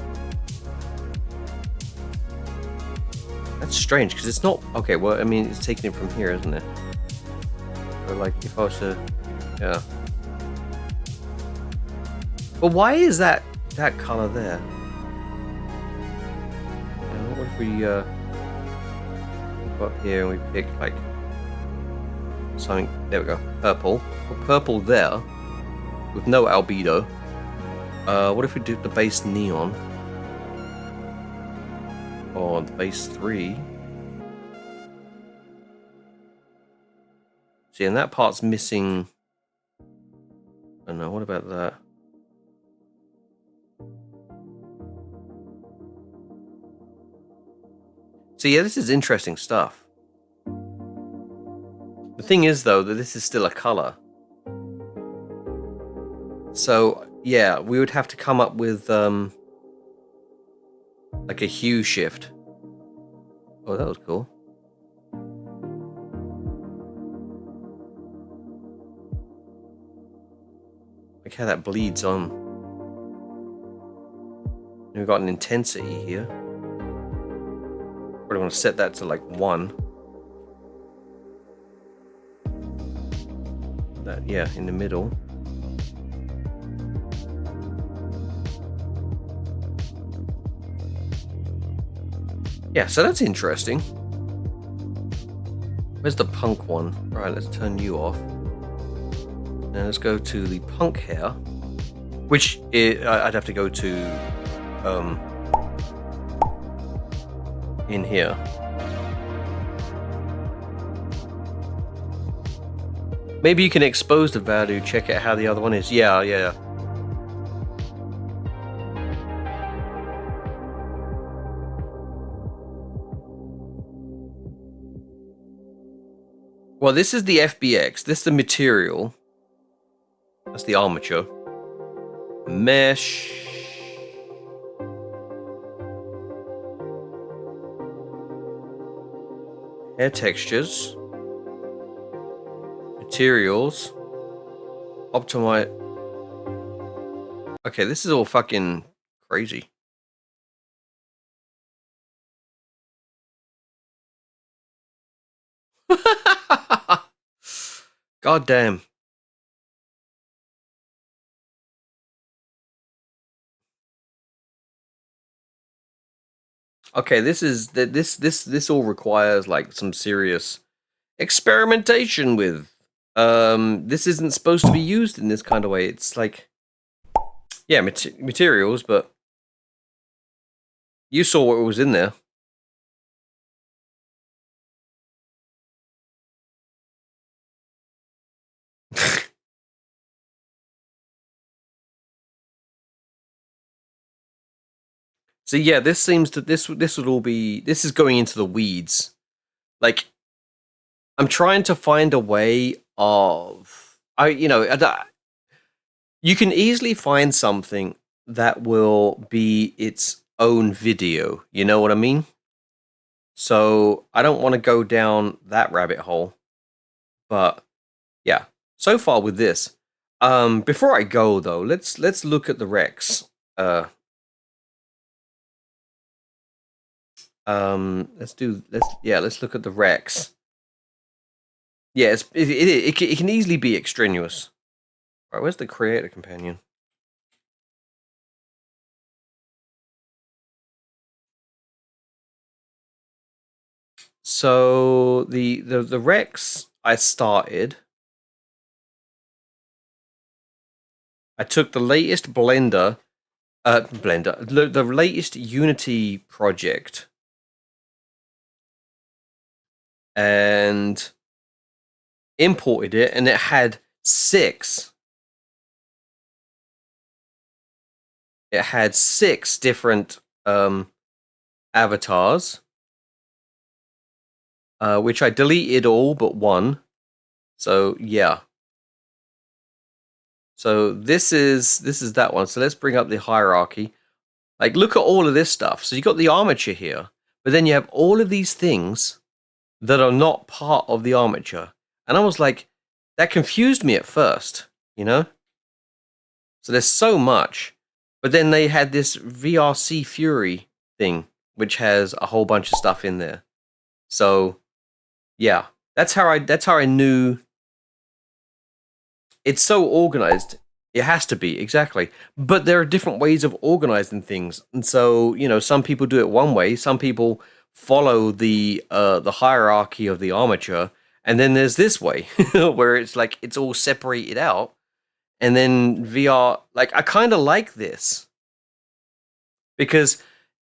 strange because it's not okay. Well, I mean, it's taking it from here, isn't it? But like, if I was to, yeah. But why is that color there? What if we go up here and we pick like something? There we go. Purple. Put purple there with no albedo. What if we do the base neon? Or the base 3? See, and that part's missing. I don't know. What about that? So yeah, this is interesting stuff. The thing is, though, that this is still a color. So yeah, we would have to come up with like a hue shift. Oh, that was cool. Like how that bleeds on. We've got an intensity here. Probably want to set that to like 1. That, yeah, in the middle. Yeah, so that's interesting. Where's the punk one? Right, let's turn you off. Now let's go to the punk hair, which I'd have to go to in here. Maybe you can expose the value, check out how the other one is. Yeah. Well, this is the FBX. This is the material. That's the armature. Mesh. Hair textures. Materials. Optimize. Okay, this is all fucking crazy. God damn. Okay, this all requires like some serious experimentation with. This isn't supposed to be used in this kind of way. It's like, yeah, materials, but you saw what was in there. So yeah, this seems to this would all be, this is going into the weeds. Like, I'm trying to find a way of you can easily find something that will be its own video. You know what I mean? So I don't want to go down that rabbit hole. But yeah, so far with this. Before I go though, let's look at the Rex. Let's look at the Rex. Yeah, it can easily be extraneous. All right, where's the creator companion? So the Rex I started. I took the latest the latest Unity project, and imported it, and it had 6. It had 6 different avatars, which I deleted all but 1. So yeah. So this is that one. So let's bring up the hierarchy. Like, look at all of this stuff. So you got the armature here. but then you have all of these things that are not part of the armature. And I was like, that confused me at first, you know? So there's so much. But then they had this VRC Fury thing, which has a whole bunch of stuff in there. So yeah, that's how I knew it's so organized. It has to be, exactly. But there are different ways of organizing things. And so, you know, some people do it one way, some people follow the hierarchy of the armature, and then there's this way where it's like it's all separated out. And then VR, like I kind of like this because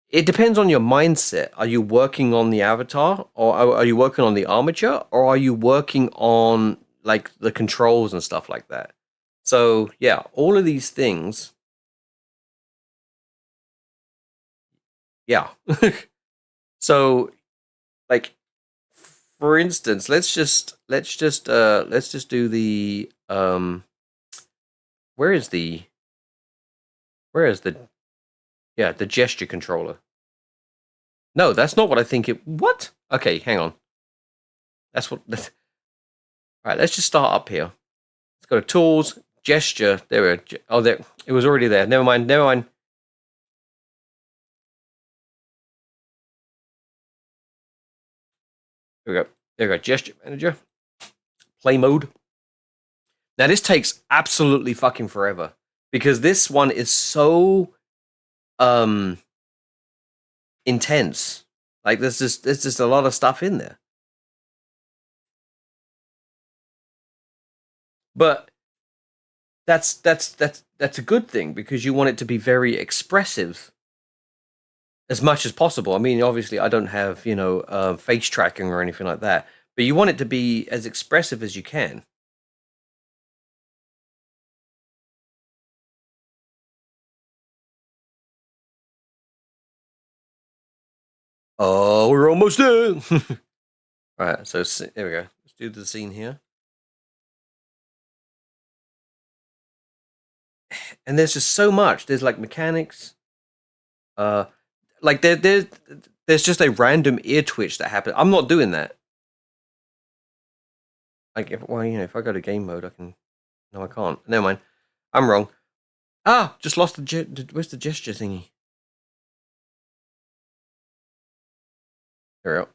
it depends on your mindset. Are you working on the avatar, or are you working on the armature, or are you working on like the controls and stuff like that? So yeah, all of these things. Yeah. So like for instance, let's just do the where is the the gesture controller? No, that's not what I think it. What? Okay, hang on. That's what. All right, let's just start up here. Let's go to tools, gesture. There we go. Oh, there. It was already there. Never mind. Never mind. There we go. There we go. Gesture manager. Play mode. Now this takes absolutely fucking forever because this one is so intense. Like there's just a lot of stuff in there. But that's a good thing because you want it to be very expressive as much as possible. I mean, obviously I don't have, you know, face tracking or anything like that, but you want it to be as expressive as you can. Oh, we're almost there. All right, so there we go. Let's do the scene here. And there's just so much. There's like mechanics. Like there's just a random ear twitch that happens. I'm not doing that. Like if if I go to game mode, I can. No, I can't. Never mind. I'm wrong. Ah, just lost the where's the gesture thingy? There we go.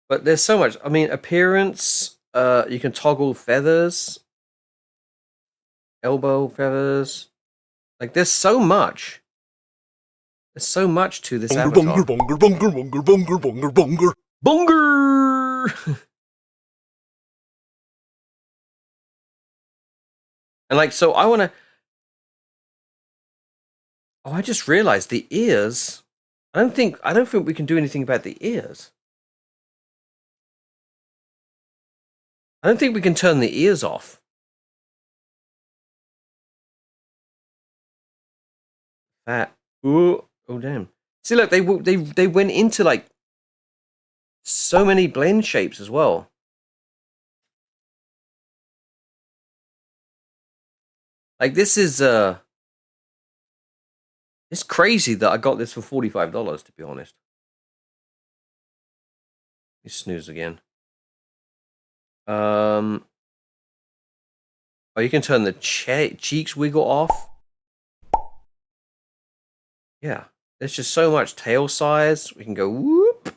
But there's so much. I mean, appearance. You can toggle feathers, elbow feathers. Like there's so much. There's so much to this avatar. Bonger. And like, so I want to. Oh, I just realized the ears. I don't think we can do anything about the ears. I don't think we can turn the ears off. That. Ooh, oh damn. See, look, they went into like so many blend shapes as well. Like this is it's crazy that I got this for $45, to be honest. You snooze again. Oh, you can turn the cheeks wiggle off. Yeah, there's just so much tail size. We can go whoop,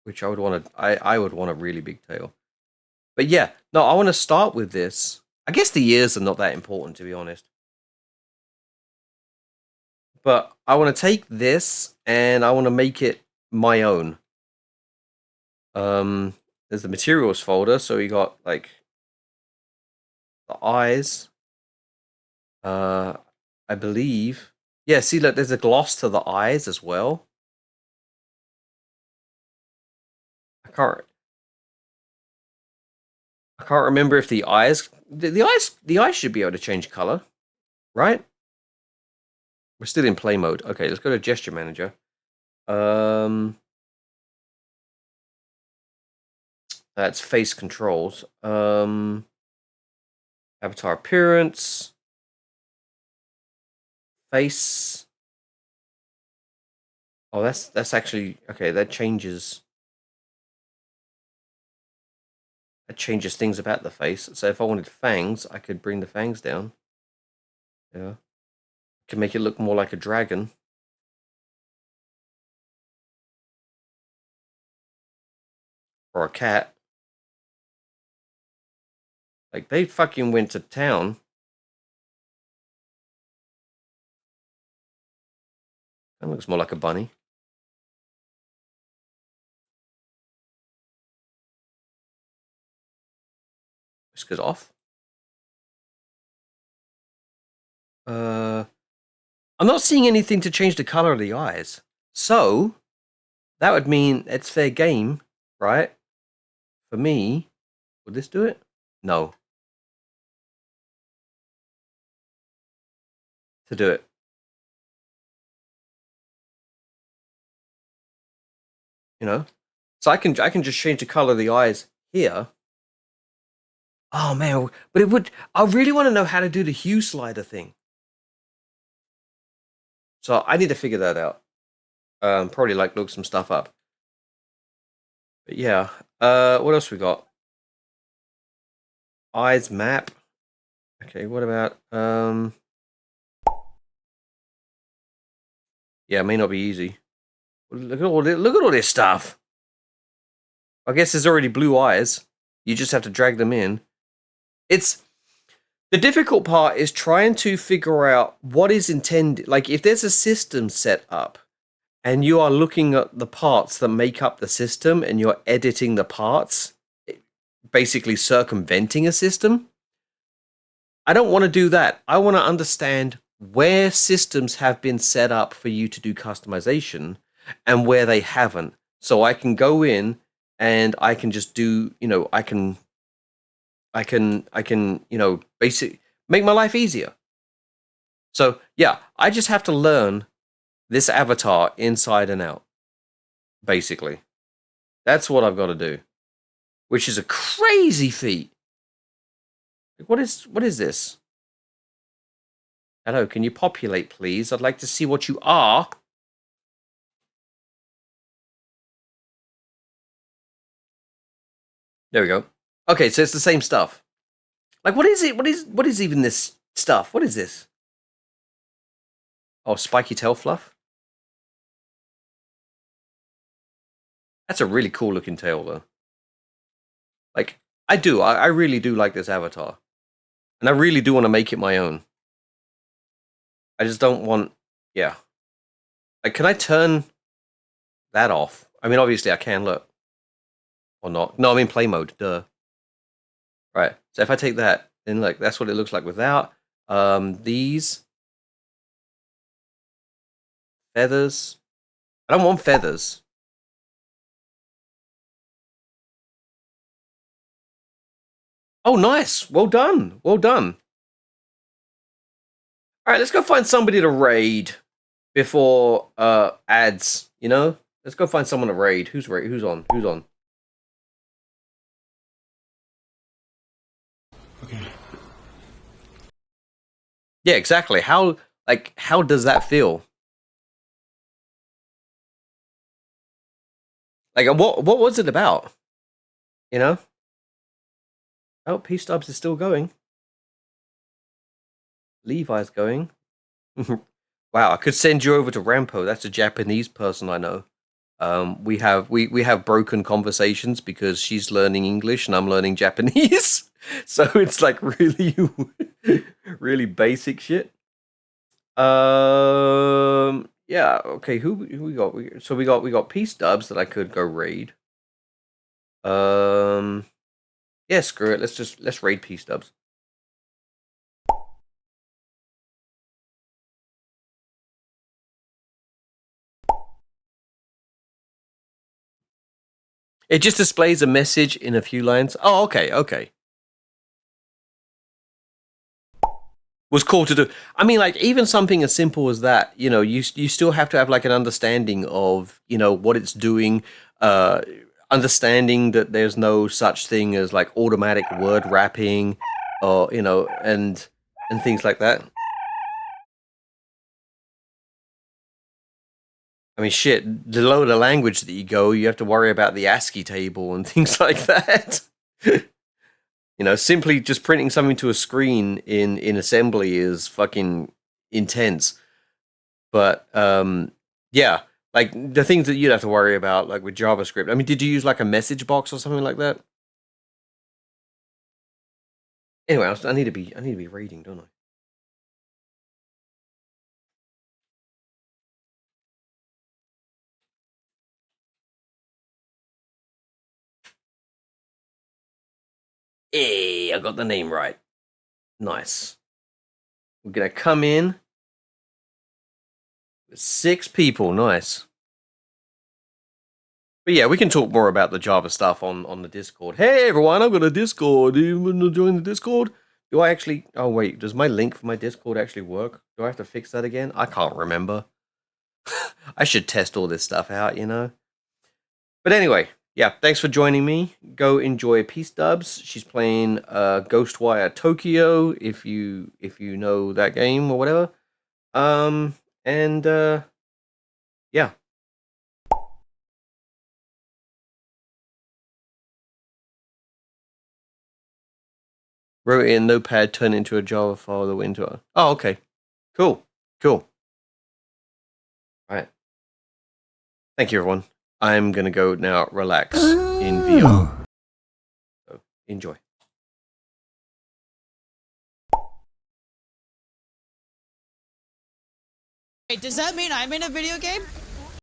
which I would want to. I would want a really big tail. But yeah, no, I want to start with this. I guess the ears are not that important, to be honest. But I want to take this and I want to make it my own. There's the materials folder, so we got like the eyes. I believe. Yeah, see, look, there's a gloss to the eyes as well. I can't remember if the eyes should be able to change color, right? We're still in play mode. Okay, let's go to gesture manager. That's face controls. Avatar appearance. Face. Oh, that's actually okay. That changes things about the face. So if I wanted fangs, I could bring the fangs down. Yeah, could make it look more like a dragon. Or a cat. Like, they fucking went to town. That looks more like a bunny. Whiskers off. I'm not seeing anything to change the color of the eyes. So, that would mean it's fair game, right? For me. Would this do it? No. To do it. You know? So I can just change the color of the eyes here. Oh man, but it would. I really want to know how to do the hue slider thing. So I need to figure that out. Probably like look some stuff up. But yeah. What else we got? Eyes map. Okay, what about yeah, it may not be easy. Look at all this stuff. I guess there's already blue eyes. You just have to drag them in. It's the difficult part is trying to figure out what is intended. Like, if there's a system set up and you are looking at the parts that make up the system and you're editing the parts, basically circumventing a system. I don't want to do that. I want to understand where systems have been set up for you to do customization and where they haven't. So I can go in and I can just do, I can, basically make my life easier. So yeah, I just have to learn this avatar inside and out. Basically. That's what I've got to do. Which is a crazy feat. What is this? Hello, can you populate, please? I'd like to see what you are. There we go. Okay, so it's the same stuff. Like, what is it? What is even this stuff? What is this? Oh, spiky tail fluff? That's a really cool looking tail, though. Like, I really do like this avatar. And I really do want to make it my own. I just don't want, yeah. Like, can I turn that off? I mean, obviously I can, look. Or not. No, I'm in play mode, duh. Right, so if I take that, then look, that's what it looks like without. These feathers. I don't want feathers. Oh, nice. Well done. Well done. All right, let's go find somebody to raid before ads, Let's go find someone to raid. Who's on? Who's on? Okay. Yeah, exactly. How does that feel? Like, what was it about? Oh, P-Stubs is still going. Levi's going. Wow, I could send you over to Rampo. That's a Japanese person I know. We have broken conversations because she's learning English and I'm learning Japanese. So it's like really really basic shit. Yeah, okay, who we got? We got P-Stubs that I could go raid. Yeah, screw it. Let's raid P-Stubs. It just displays a message in a few lines. Oh, okay. Was cool to do. I mean, like, even something as simple as that, you still have to have like an understanding of, what it's doing, understanding that there's no such thing as like automatic word wrapping or, and things like that. I mean, shit, the lower the language that you go, you have to worry about the ASCII table and things like that. You know, simply just printing something to a screen in assembly is fucking intense. But yeah, like the things that you'd have to worry about, like with JavaScript. I mean, did you use like a message box or something like that? Anyway, I need to be reading, don't I? Hey, I got the name right. Nice. We're gonna come in with 6 people. Nice. But yeah, we can talk more about the Java stuff on the Discord. Hey everyone, I've got a Discord. Do you want to join the Discord? Do I actually... Oh wait, does my link for my Discord actually work? Do I have to fix that again? I can't remember. I should test all this stuff out, you know? But anyway, yeah, thanks for joining me. Go enjoy Peace Dubs. She's playing Ghostwire Tokyo, if you know that game or whatever. Yeah. Wrote it in Notepad, turned it into a Java file that went into it. Oh, okay. Cool. Cool. All right. Thank you, everyone. I'm going to go now relax in VR. So, enjoy. Wait, does that mean I'm in a video game?